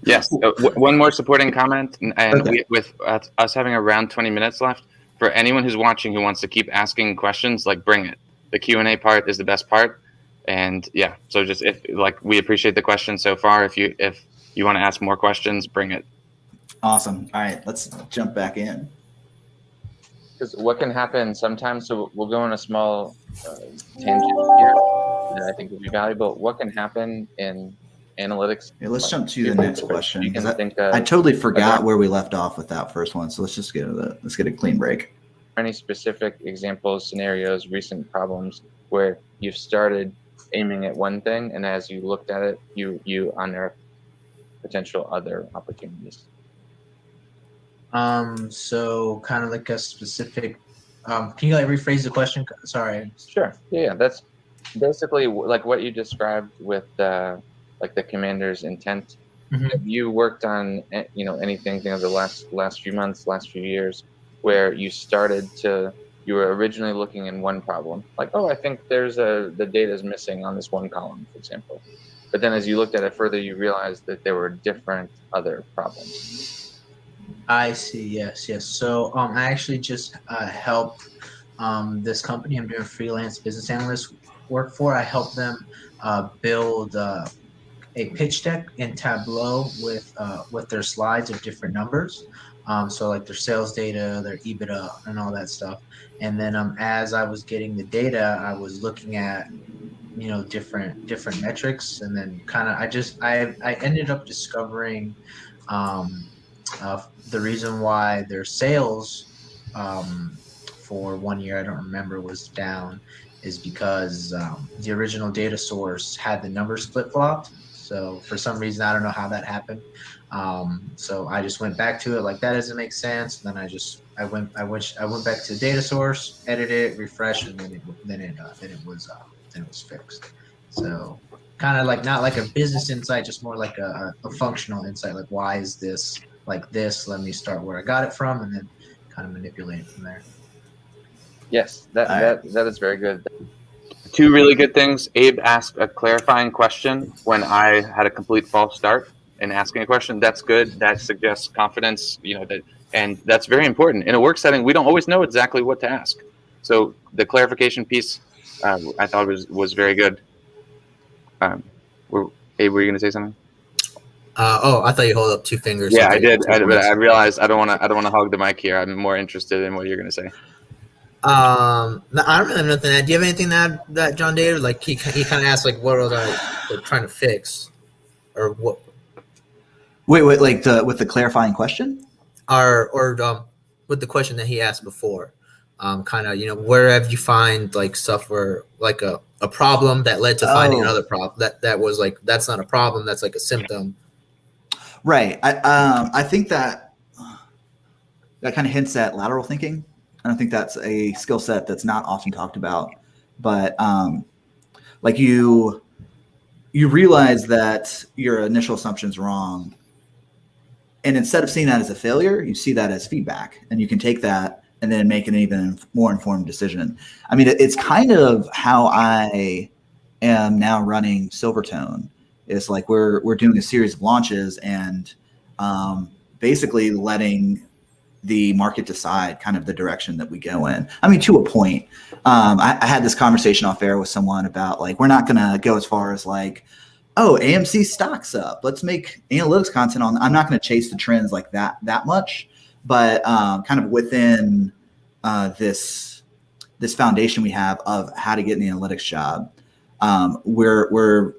Yes. One more supporting comment, and Okay. with us having around 20 minutes left, for anyone who's watching who wants to keep asking questions, like bring it. The Q&A part is the best part, and yeah. So just we appreciate the questions so far. If you want to ask more questions, bring it. Awesome. All right, let's jump back in. Because what can happen sometimes, so we'll go on a small tangent here that I think would be valuable. What can happen in analytics? Yeah, let's jump to the next question. You can 'Cause think I totally forgot where we left off with that first one. So let's just get a clean break. any specific examples, scenarios, recent problems where you've started aiming at one thing, and as you looked at it, you unearthed potential other opportunities. So kind of like a specific. Can you like rephrase the question? Sorry. Sure. Yeah, that's basically like what you described with like the commander's intent. Mhm. Have you worked on anything the last few months, last few years, where you were originally looking in one problem, like, oh, I think the data is missing on this one column, for example. But then as you looked at it further, you realized that there were different other problems. I see. Yes. So I actually just helped this company I'm doing freelance business analyst work for. I helped them build a pitch deck in Tableau with their slides of different numbers. So like their sales data, their EBITDA, and all that stuff. And then as I was getting the data, I was looking at different metrics, and then kind of I ended up discovering the reason why their sales for 1 year, I don't remember, was down is because the original data source had the numbers flip-flopped. So for some reason, I don't know how that happened. So I just went back to it, like that doesn't make sense. And then I went back to the data source, edited it, refreshed, and then it was fixed. So kind of like not like a business insight, just more like a functional insight. Like, why is this like this? Let me start where I got it from, and then kind of manipulate it from there. Yes, that is very good. 2 really good things. Abe asked a clarifying question when I had a complete false start in asking a question. That's good. That suggests confidence, and that's very important. In a work setting, we don't always know exactly what to ask. So the clarification piece, I thought was very good. Abe, were you going to say something? I thought you hold up 2 fingers. Yeah, I did. But I realized I don't want to hog the mic here. I'm more interested in what you're going to say. No, I don't really have nothing to add. Do you have anything to add that John David? Like he kind of asked like what was I trying to fix, or what? Wait, like with the clarifying question? Or with the question that he asked before, kind of where have you find like stuff where like a problem that led to finding another problem that was like that's not a problem, that's like a symptom. Right. I think that kind of hints at lateral thinking. I don't think that's a skill set that's not often talked about, but like you realize that your initial assumption's wrong, and instead of seeing that as a failure, you see that as feedback, and you can take that and then make an even more informed decision. I mean, it's kind of how I am now running Silvertone. It's like we're doing a series of launches and basically letting the market decide kind of the direction that we go in. I mean, to a point. I had this conversation off air with someone about like, we're not going to go as far as like, oh, AMC stock's up, let's make analytics content on. I'm not going to chase the trends like that much, but kind of within this foundation we have of how to get an analytics job, we're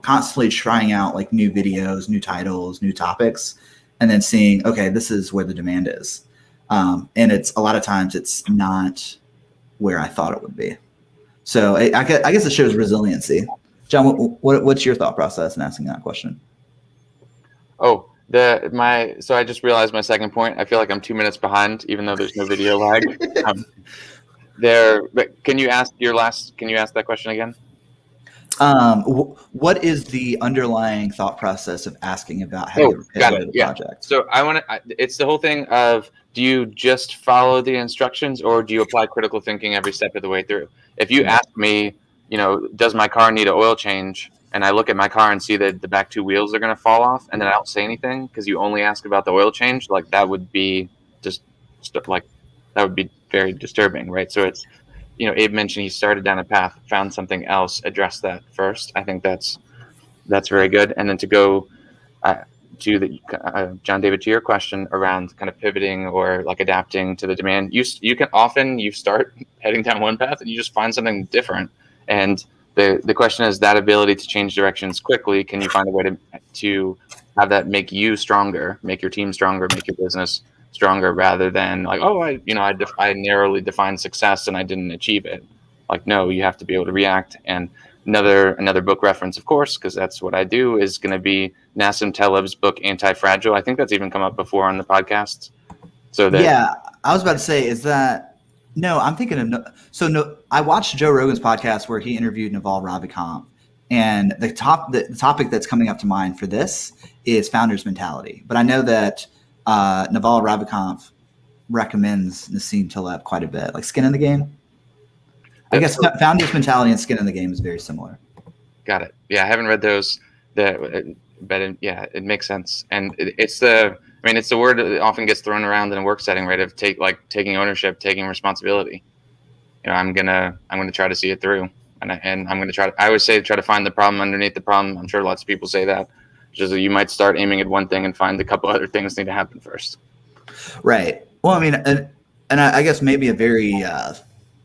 constantly trying out like new videos, new titles, new topics, and then seeing, okay, this is where the demand is. And it's a lot of times it's not where I thought it would be. So I guess it shows resiliency. John, what's your thought process in asking that question? Oh, so I just realized my second point. I feel like I'm 2 minutes behind, even though there's no video lag. But can you ask that question again? What is the underlying thought process of asking about how you got pivot it. the project? So it's the whole thing of, do you just follow the instructions or do you apply critical thinking every step of the way through? If you ask me, does my car need an oil change? And I look at my car and see that the back two wheels are going to fall off, and then I don't say anything because you only ask about the oil change, like that would be very disturbing, right? So it's, Abe mentioned he started down a path, found something else, addressed that first. I think that's very good. And then to go John David, to your question around kind of pivoting or like adapting to the demand, you can often start heading down one path and you just find something different. And the question is that ability to change directions quickly. Can you find a way to have that make you stronger, make your team stronger, make your business stronger, rather than like, oh, I narrowly defined success and I didn't achieve it. Like, no, you have to be able to react. And another book reference, of course, because that's what I do, is going to be Nassim Taleb's book Anti-Fragile. I think that's even come up before on the podcast. Yeah, I was about to say, is that no? I'm thinking of I watched Joe Rogan's podcast where he interviewed Naval Ravikant, and the topic that's coming up to mind for this is founder's mentality. But I know that Naval Ravikant recommends Nassim Taleb quite a bit, like skin in the game. I guess founder's mentality and skin in the game is very similar. Got it. Yeah, I haven't read those, but it makes sense. And it's the word that often gets thrown around in a work setting, right? Of taking ownership, taking responsibility. I'm gonna try to see it through, and I'm gonna try. I always say try to find the problem underneath the problem. I'm sure lots of people say that. Just that you might start aiming at one thing and find a couple other things need to happen first. Right. Well, I mean, and I guess maybe a very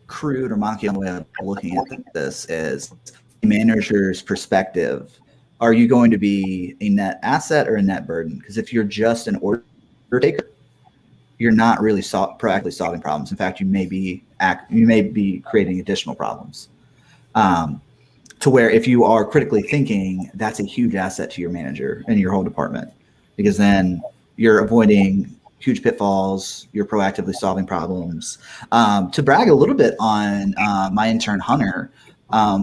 crude or monkey way of looking at this is a manager's perspective. Are you going to be a net asset or a net burden? Because if you're just an order taker, you're not really proactively solving problems. In fact, you may be creating additional problems. To where if you are critically thinking, that's a huge asset to your manager and your whole department, because then you're avoiding huge pitfalls, you're proactively solving problems. To brag a little bit on my intern Hunter,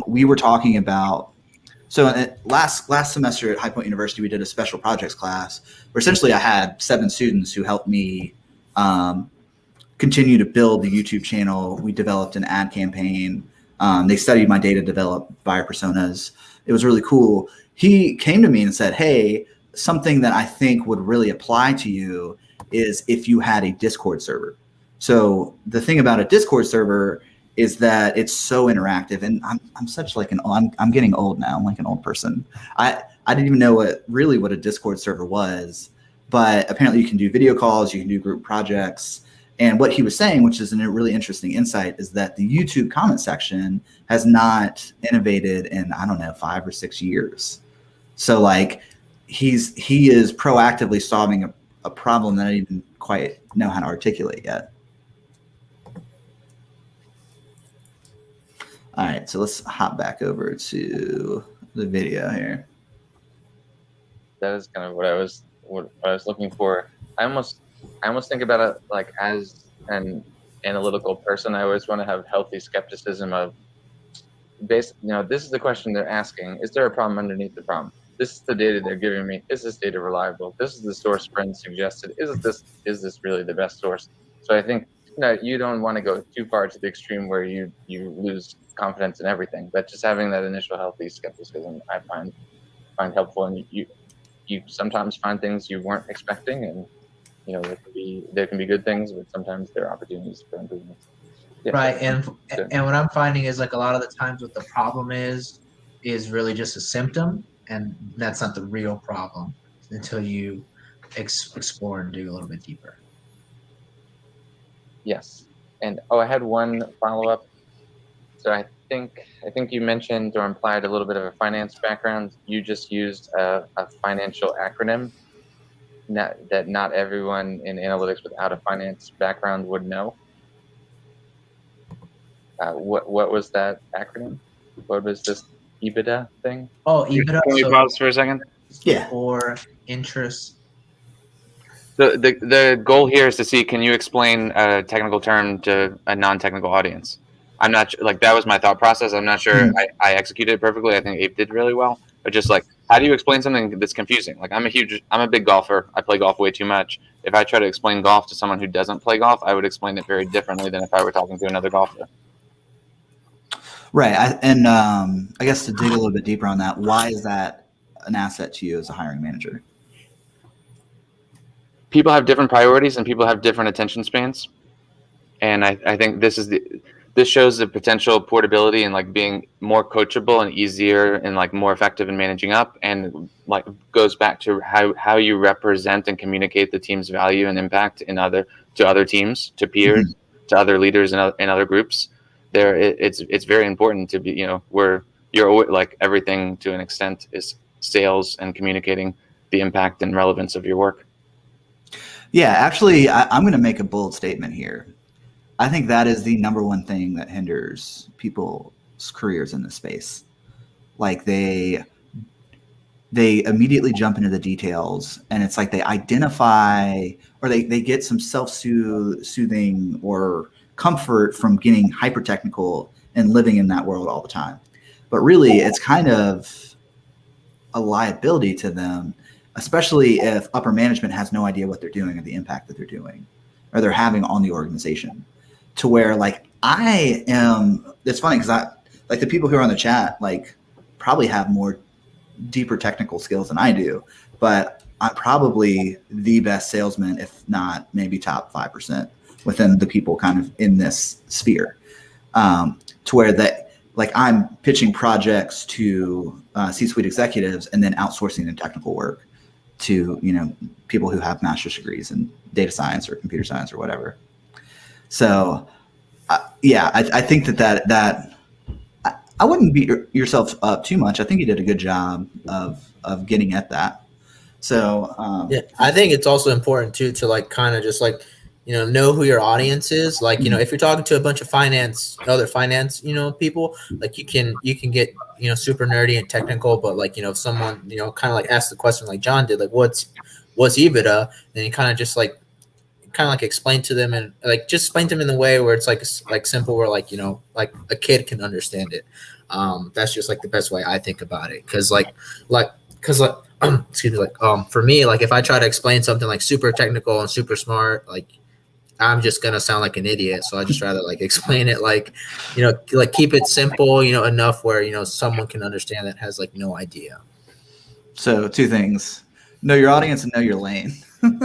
we were talking about, so last semester at High Point University, we did a special projects class where essentially I had 7 students who helped me continue to build the YouTube channel. We developed an ad campaign. They studied my data, developed buyer personas. It was really cool. He came to me and said, hey, something that I think would really apply to you is if you had a Discord server. So the thing about a Discord server is that it's so interactive, and I'm such like I'm getting old now. I'm like an old person. I didn't even know what a Discord server was, but apparently you can do video calls, you can do group projects. And what he was saying, which is a really interesting insight, is that the YouTube comment section has not innovated in, I don't know, 5 or 6 years. So like he is proactively solving a problem that I didn't even quite know how to articulate yet. All right, so let's hop back over to the video here. That is kind of what I was looking for. I almost think about it like as an analytical person. I always want to have healthy skepticism of this is the question they're asking. Is there a problem underneath the problem? This is the data they're giving me. Is this data reliable? This is the source friend suggested. Is this really the best source? So I think you don't want to go too far to the extreme where you lose confidence in everything. But just having that initial healthy skepticism, I find helpful. And you sometimes find things you weren't expecting, and there can be good things, but sometimes there are opportunities for improvement. Yeah, right, and what I'm finding is like a lot of the times what the problem is really just a symptom, and that's not the real problem until you explore and dig a little bit deeper. Yes, and I had one follow-up. So I think you mentioned or implied a little bit of a finance background. You just used a financial acronym. not everyone in analytics without a finance background would know. What was that acronym? What was this EBITDA thing? Oh, EBITDA. Can we So pause for a second? Yeah. before interest. The goal here is to see, can you explain a technical term to a non-technical audience? I'm not like, that was my thought process. I'm not sure I executed it perfectly. I think Abe did really well, but just like, how do you explain something that's confusing? Like, I'm a big golfer. I play golf way too much. If I try to explain golf to someone who doesn't play golf, I would explain it very differently than if I were talking to another golfer. Right. I guess to dig a little bit deeper on that, why is that an asset to you as a hiring manager? People have different priorities and people have different attention spans. And I think this shows the potential portability and like being more coachable and easier and like more effective in managing up, and like goes back to how you represent and communicate the team's value and impact to other teams, to peers, to other leaders in other groups. It's very important to be, you're like, everything to an extent is sales and communicating the impact and relevance of your work. Yeah, actually, I'm going to make a bold statement here. I think that is the number one thing that hinders people's careers in this space. Like they immediately jump into the details, and it's like they identify, or they get some self-soothing or comfort from getting hyper technical and living in that world all the time. But really, it's kind of a liability to them, especially if upper management has no idea what they're doing or the impact that they're doing or they're having on the organization. To where like it's funny because like the people who are on the chat like probably have more deeper technical skills than I do, but I'm probably the best salesman, if not maybe top 5% within the people kind of in this sphere. To where that like I'm pitching projects to C-suite executives and then outsourcing the technical work to people who have master's degrees in data science or computer science or whatever. So I think that I wouldn't beat yourself up too much. I think you did a good job of getting at that. So yeah, I think it's also important too to like kind of just like know who your audience is. Like if you're talking to a bunch of other finance people, like you can get super nerdy and technical, but like if someone kind of like ask the question like John did, like what's EBITDA, then you kind of just like explain to them, and like just explain to them in the way where it's like simple, where like like a kid can understand it. That's just like the best way I think about it, because excuse me, like for me, like if I try to explain something like super technical and super smart, like I'm just gonna sound like an idiot. So I just rather like explain it like like keep it simple enough where someone can understand that has like no idea. So two things: know your audience and know your lane.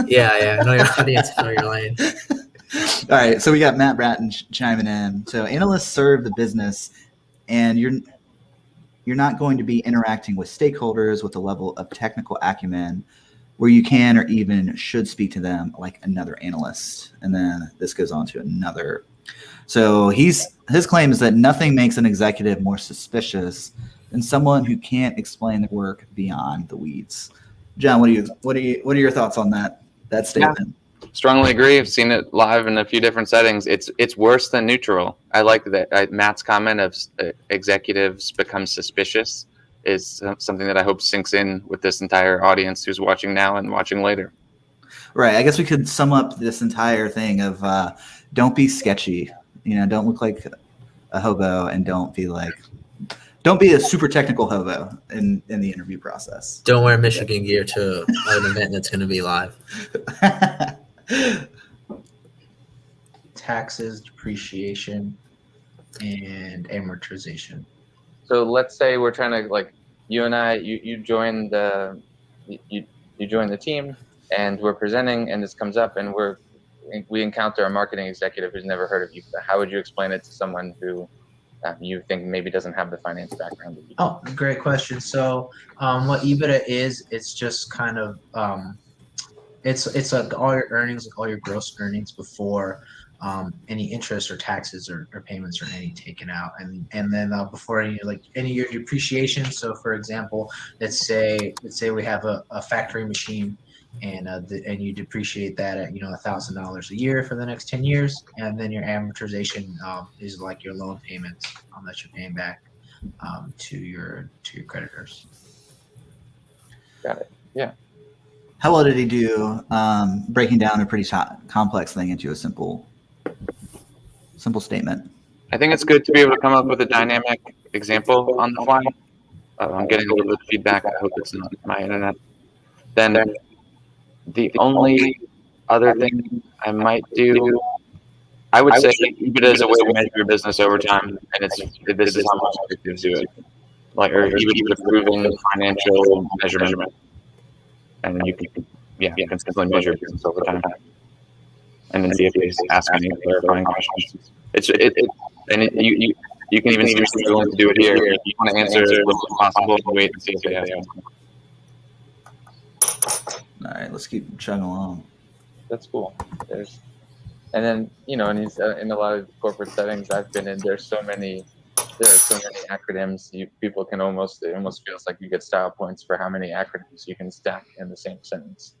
Yeah. Know your audience, know your lane. All right, so we got Matt Bratton chiming in. So analysts serve the business, and you're not going to be interacting with stakeholders with a level of technical acumen where you can or even should speak to them like another analyst. And then this goes on to another. So his claim is that nothing makes an executive more suspicious than someone who can't explain their work beyond the weeds. John, what are your thoughts on that statement? Yeah, strongly agree. I've seen it live in a few different settings. It's worse than neutral. I like that Matt's comment of executives become suspicious is something that I hope sinks in with this entire audience who's watching now and watching later. Right. I guess we could sum up this entire thing of don't be sketchy. Don't look like a hobo, and don't be a super technical hobo in the interview process. Don't wear Michigan gear to an event that's going to be live. Taxes, depreciation, and amortization. So let's say we're trying to, like, you and I, you join the team, and we're presenting, and this comes up, and we encounter a marketing executive who's never heard of you. How would you explain it to someone who you think maybe doesn't have the finance background that you do? Oh, great question. So what EBITDA is, it's just kind of it's like all your earnings, like all your gross earnings before any interest or taxes or payments or any taken out, and then before any your depreciation. So for example, let's say we have a factory machine, and you depreciate that at $1,000 a year for the next 10 years, and then your amortization is like your loan payments that you're paying back to your creditors. Got it. Yeah. How well did he do breaking down a pretty complex thing into a simple statement? I think it's good to be able to come up with a dynamic example on the fly. I'm getting a little bit of feedback. I hope it's not my internet. Then the only other thing I might do, I would say EBITDA is a way to measure your business over time, and this is how much you do it. Like, or EBITDA is a proven financial measurement, and you can simply measure your business over time. And then see if they ask any clarifying questions. You can even see if you're willing to do it here. If you want to answer as little as possible, wait and see if they ask. All right, let's keep chugging along. That's cool. And then in a lot of corporate settings I've been in, there are so many acronyms. People can it almost feels like you get style points for how many acronyms you can stack in the same sentence.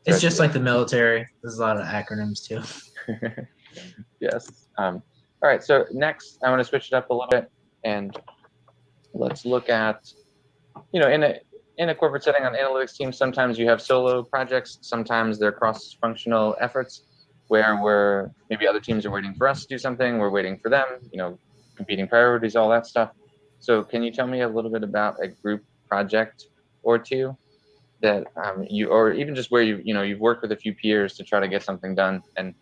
It's just like the military. There's a lot of acronyms too. Yes. All right. So next, I want to switch it up a little bit, and let's look at, in a corporate setting on analytics teams, sometimes you have solo projects, sometimes they're cross-functional efforts where maybe other teams are waiting for us to do something, we're waiting for them, competing priorities, all that stuff. So can you tell me a little bit about a group project or two that or even just where you've worked with a few peers to try to get something done? And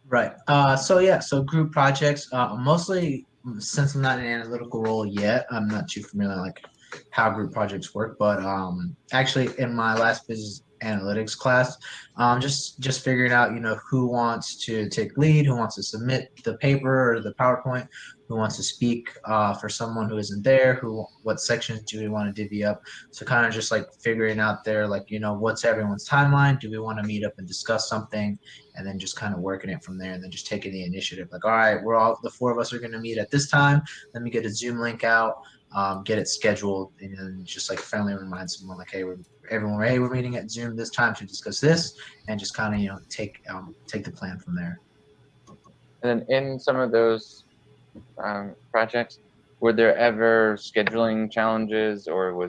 right. So group projects, mostly since I'm not in an analytical role yet, I'm not too familiar like how group projects work. But actually, in my last business analytics class, just figuring out who wants to take lead, who wants to submit the paper or the PowerPoint, who wants to speak for someone who isn't there, what sections do we want to divvy up. So kind of just like figuring out there, like what's everyone's timeline, do we want to meet up and discuss something, and then just kind of working it from there, and then just taking the initiative, like, all right, the four of us are going to meet at this time, let me get a Zoom link out, get it scheduled, and then just like friendly remind someone like, hey, we're meeting at Zoom this time to discuss this, and just kind of take the plan from there. And then in some of those projects, were there ever scheduling challenges, or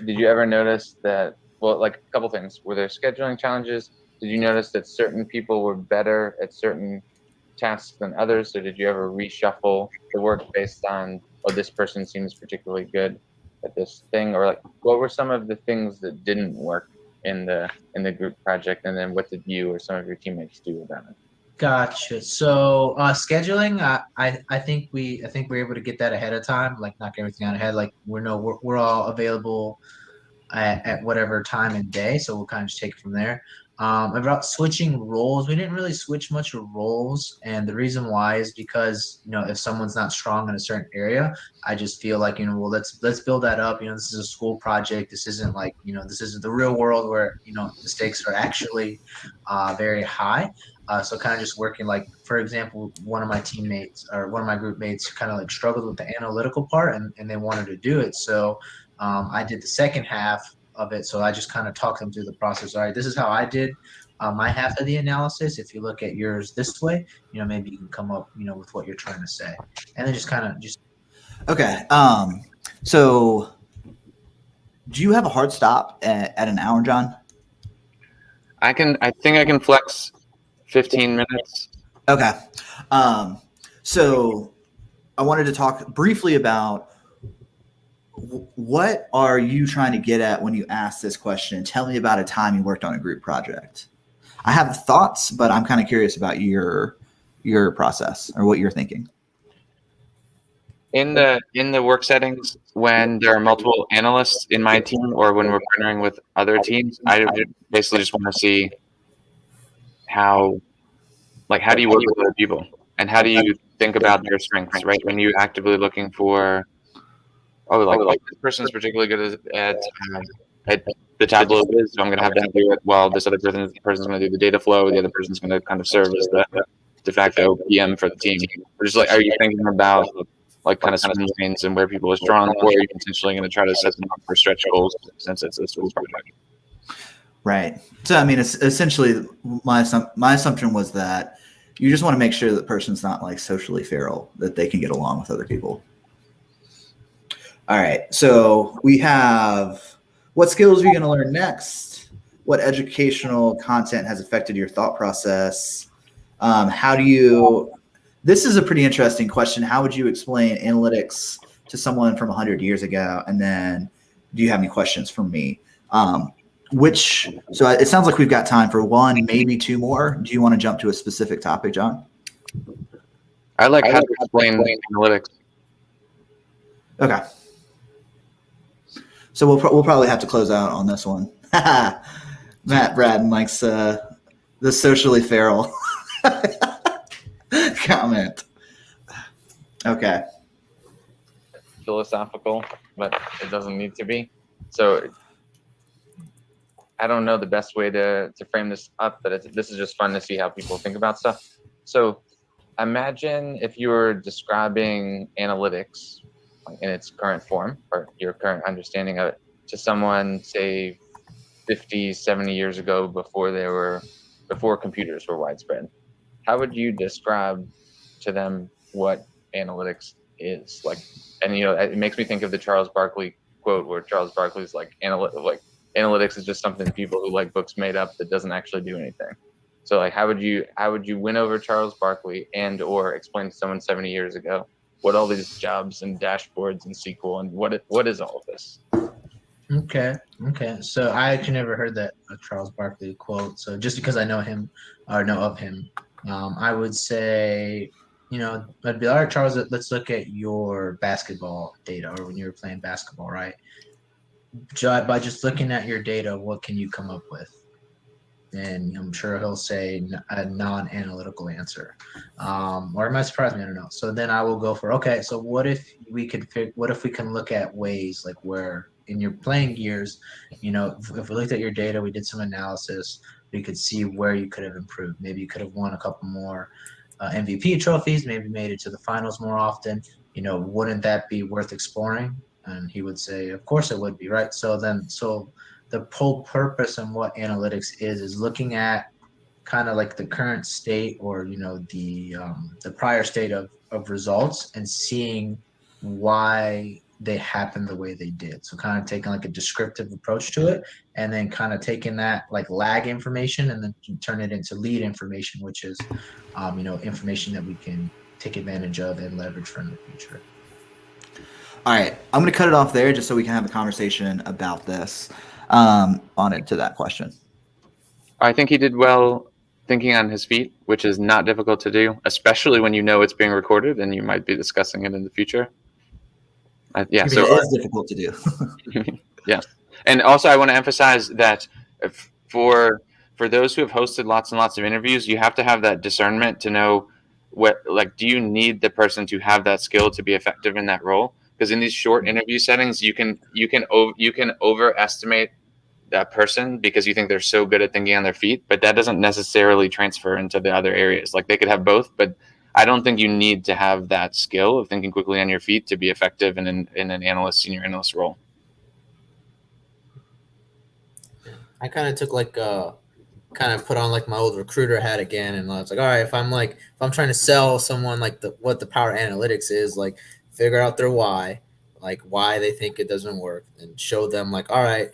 did you ever notice that, like a couple things, were there scheduling challenges? Did you notice that certain people were better at certain tasks than others? So did you ever reshuffle the work based on, this person seems particularly good at this thing? Or like, what were some of the things that didn't work in the group project? And then what did you or some of your teammates do about it? Gotcha. So scheduling, I think we're able to get that ahead of time, like knock everything out ahead. Like we're all available at whatever time and day, so we'll kind of just take it from there. About switching roles, we didn't really switch much of roles, and the reason why is because if someone's not strong in a certain area, I just feel like let's build that up. This is a school project. This isn't like this isn't the real world where the stakes are actually very high. So kind of just working, like, for example, one of my teammates or one of my group mates kind of like struggled with the analytical part, and they wanted to do it. So I did the second half of it. So I just kind of talked them through the process. All right, this is how I did my half of the analysis. If you look at yours this way, maybe you can come up, with what you're trying to say, and then just Okay. So do you have a hard stop at an hour, John? I think I can flex 15 minutes. Okay. So I wanted to talk briefly about what are you trying to get at when you ask this question? Tell me about a time you worked on a group project. I have thoughts, but I'm kind of curious about your process or what you're thinking. In the work settings, when there are multiple analysts in my team or when we're partnering with other teams, I basically just want to see how do you work with other people, and how do you think about their strengths, right? When you're actively looking for, this person's particularly good at the Tableau is, so I'm going to have them do it while this other person's going to do the data flow. The other person's going to kind of serve as the de facto PM for the team. We're just like, are you thinking about like kind of swim lanes and where people are strong, or are you intentionally going to try to set them up for stretch goals since it's a school project? Right. So, I mean, it's essentially my assumption was that you just want to make sure that the person's not like socially feral, that they can get along with other people. All right. So we have, what skills are you going to learn next? What educational content has affected your thought process? This is a pretty interesting question. How would you explain analytics to someone from 100 years ago? And then do you have any questions for me? So it sounds like we've got time for one, maybe two more. Do you want to jump to a specific topic, John? I like how to explain analytics. Okay. So we'll probably have to close out on this one. Matt Braden likes the socially feral comment. Okay. Philosophical, but it doesn't need to be. So I don't know the best way to frame this up, but this is just fun to see how people think about stuff. So imagine if you were describing analytics in its current form, or your current understanding of it, to someone, say, 50, 70 years ago, before computers were widespread. How would you describe to them what analytics is? Like, and it makes me think of the Charles Barkley quote, where Charles Barkley's like, analytics is just something people who like books made up that doesn't actually do anything. So like, how would you win over Charles Barkley or explain to someone 70 years ago what all these jobs and dashboards and SQL and what is all of this? Okay. So I actually never heard that Charles Barkley quote. So just because I know him or know of him, I would say, I'd be all right, Charles. Let's look at your basketball data, or when you were playing basketball, right? By just looking at your data, what can you come up with? And I'm sure he'll say a non-analytical answer, or it might surprise me. I don't know. So then I will go for, okay, so what if we can look at ways like where in your playing years, if we looked at your data, we did some analysis, we could see where you could have improved. Maybe you could have won a couple more MVP trophies, maybe made it to the finals more often. Wouldn't that be worth exploring? And he would say, of course it would be, right? So the whole purpose and what analytics is looking at kind of like the current state, or the prior state of results, and seeing why they happened the way they did. So kind of taking like a descriptive approach to it, and then kind of taking that like lag information and then turn it into lead information, which is information that we can take advantage of and leverage for in the future. All right, I'm going to cut it off there just so we can have a conversation about this on it to that question. I think he did well thinking on his feet, which is not difficult to do, especially when it's being recorded and you might be discussing it in the future. So it is difficult to do. Yeah, and also I want to emphasize that for those who have hosted lots and lots of interviews, you have to have that discernment to know do you need the person to have that skill to be effective in that role? Because in these short interview settings, you can overestimate that person because you think they're so good at thinking on their feet, but that doesn't necessarily transfer into the other areas. Like, they could have both, but I don't think you need to have that skill of thinking quickly on your feet to be effective in an senior analyst role. I kind of took put on like my old recruiter hat again, and I was like, all right, if I'm trying to sell someone like what the power analytics is, like figure out their why, like why they think it doesn't work, and show them like, all right,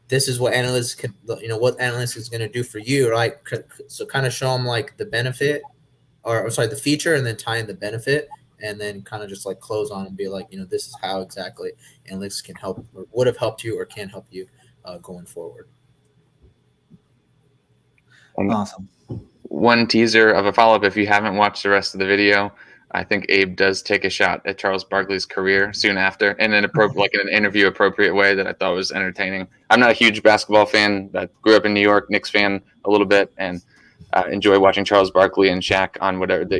this is what analysts can, what analytics is going to do for you, right? So kind of show them like the benefit, the feature, and then tie in the benefit, and then kind of just like close on and be like, this is how exactly analytics can help, or would have helped you, or can help you going forward. Awesome. One teaser of a follow-up, if you haven't watched the rest of the video, I think Abe does take a shot at Charles Barkley's career soon after, in an interview appropriate way that I thought was entertaining. I'm not a huge basketball fan, but grew up in New York, Knicks fan a little bit, and enjoy watching Charles Barkley and Shaq on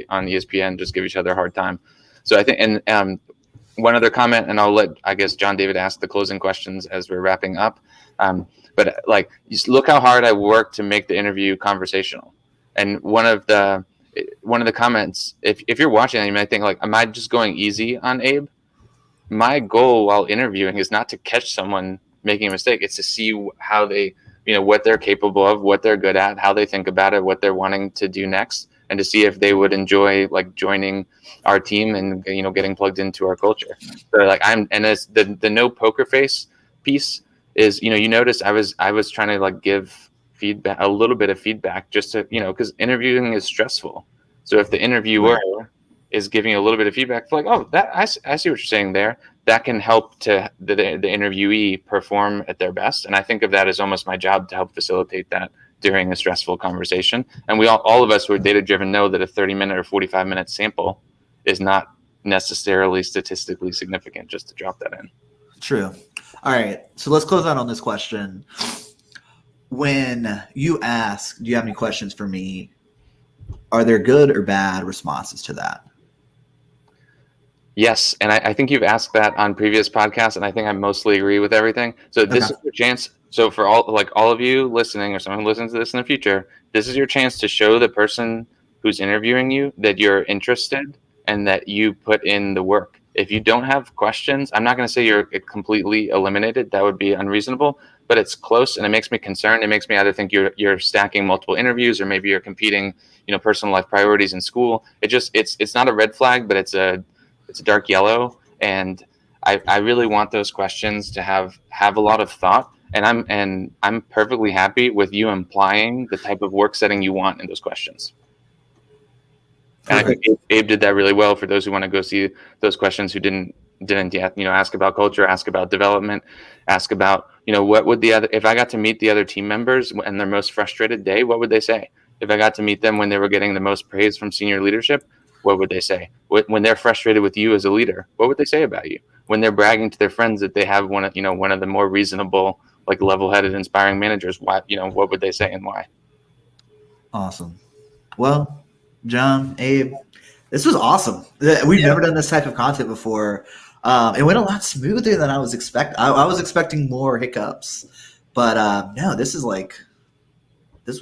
on ESPN just give each other a hard time. So I think, and one other comment, and I'll let, I guess, John David ask the closing questions as we're wrapping up. But just look how hard I worked to make the interview conversational. And one of the one of the comments, if you're watching, you might think like, am I just going easy on Abe? My goal while interviewing is not to catch someone making a mistake. It's to see how they, what they're capable of, what they're good at, how they think about it, what they're wanting to do next, and to see if they would enjoy like joining our team and, getting plugged into our culture. So like and as the no poker face piece is, you notice I was trying to like give feedback, a little bit of feedback, just to, because interviewing is stressful. So if the interviewer is giving you a little bit of feedback, like, oh, that I see what you're saying there, that can help to the interviewee perform at their best. And I think of that as almost my job to help facilitate that during a stressful conversation. And we all of us who are data driven know that a 30-minute or 45-minute sample is not necessarily statistically significant, just to drop that in. True. All right. So let's close out on this question. When you ask, do you have any questions for me? Are there good or bad responses to that? Yes, and I think you've asked that on previous podcasts, and I think I mostly agree with everything. So this is your chance. So for all of you listening, or someone who listens to this in the future, this is your chance to show the person who's interviewing you that you're interested and that you put in the work. If you don't have questions, I'm not going to say you're completely eliminated. That would be unreasonable, but it's close, and it makes me concerned. It makes me either think you're stacking multiple interviews, or maybe you're competing, personal life priorities in school. It's not a red flag, but it's a dark yellow, and I really want those questions to have a lot of thought, and I'm perfectly happy with you implying the type of work setting you want in those questions. And I think Abe did that really well. For those who want to go see those questions who didn't yet, ask about culture, ask about development, ask about, what would if I got to meet the other team members in their most frustrated day, what would they say? If I got to meet them when they were getting the most praise from senior leadership, what would they say? When they're frustrated with you as a leader, what would they say about you? When they're bragging to their friends that they have one of the more reasonable, like level-headed, inspiring managers, what would they say and why? Awesome. Well, John, Abe, this was awesome. We've never done this type of content before. It went a lot smoother than I was expecting. I was expecting more hiccups, but no, this was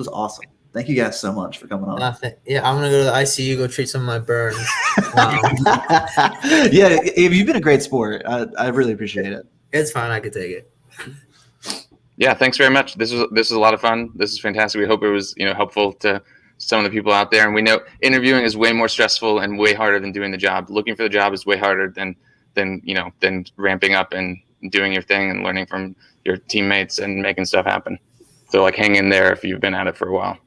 awesome. Thank you guys so much for coming on. Yeah, I'm gonna go to the ICU, go treat some of my burns. Yeah, Abe, you've been a great sport. I really appreciate it. It's fine. I could take it. Yeah, thanks very much. This is a lot of fun. This is fantastic. We hope it was helpful to some of the people out there. And we know interviewing is way more stressful and way harder than doing the job. Looking for the job is way harder than ramping up and doing your thing and learning from your teammates and making stuff happen. So like hang in there if you've been at it for a while.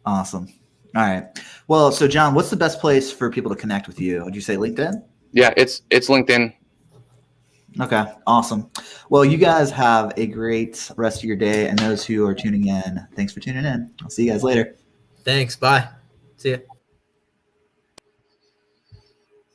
Awesome. All right. Well, so John, what's the best place for people to connect with you? Would you say LinkedIn? Yeah, it's LinkedIn. Okay. Awesome. Well, you guys have a great rest of your day. And those who are tuning in, thanks for tuning in. I'll see you guys later. Thanks. Bye. See ya.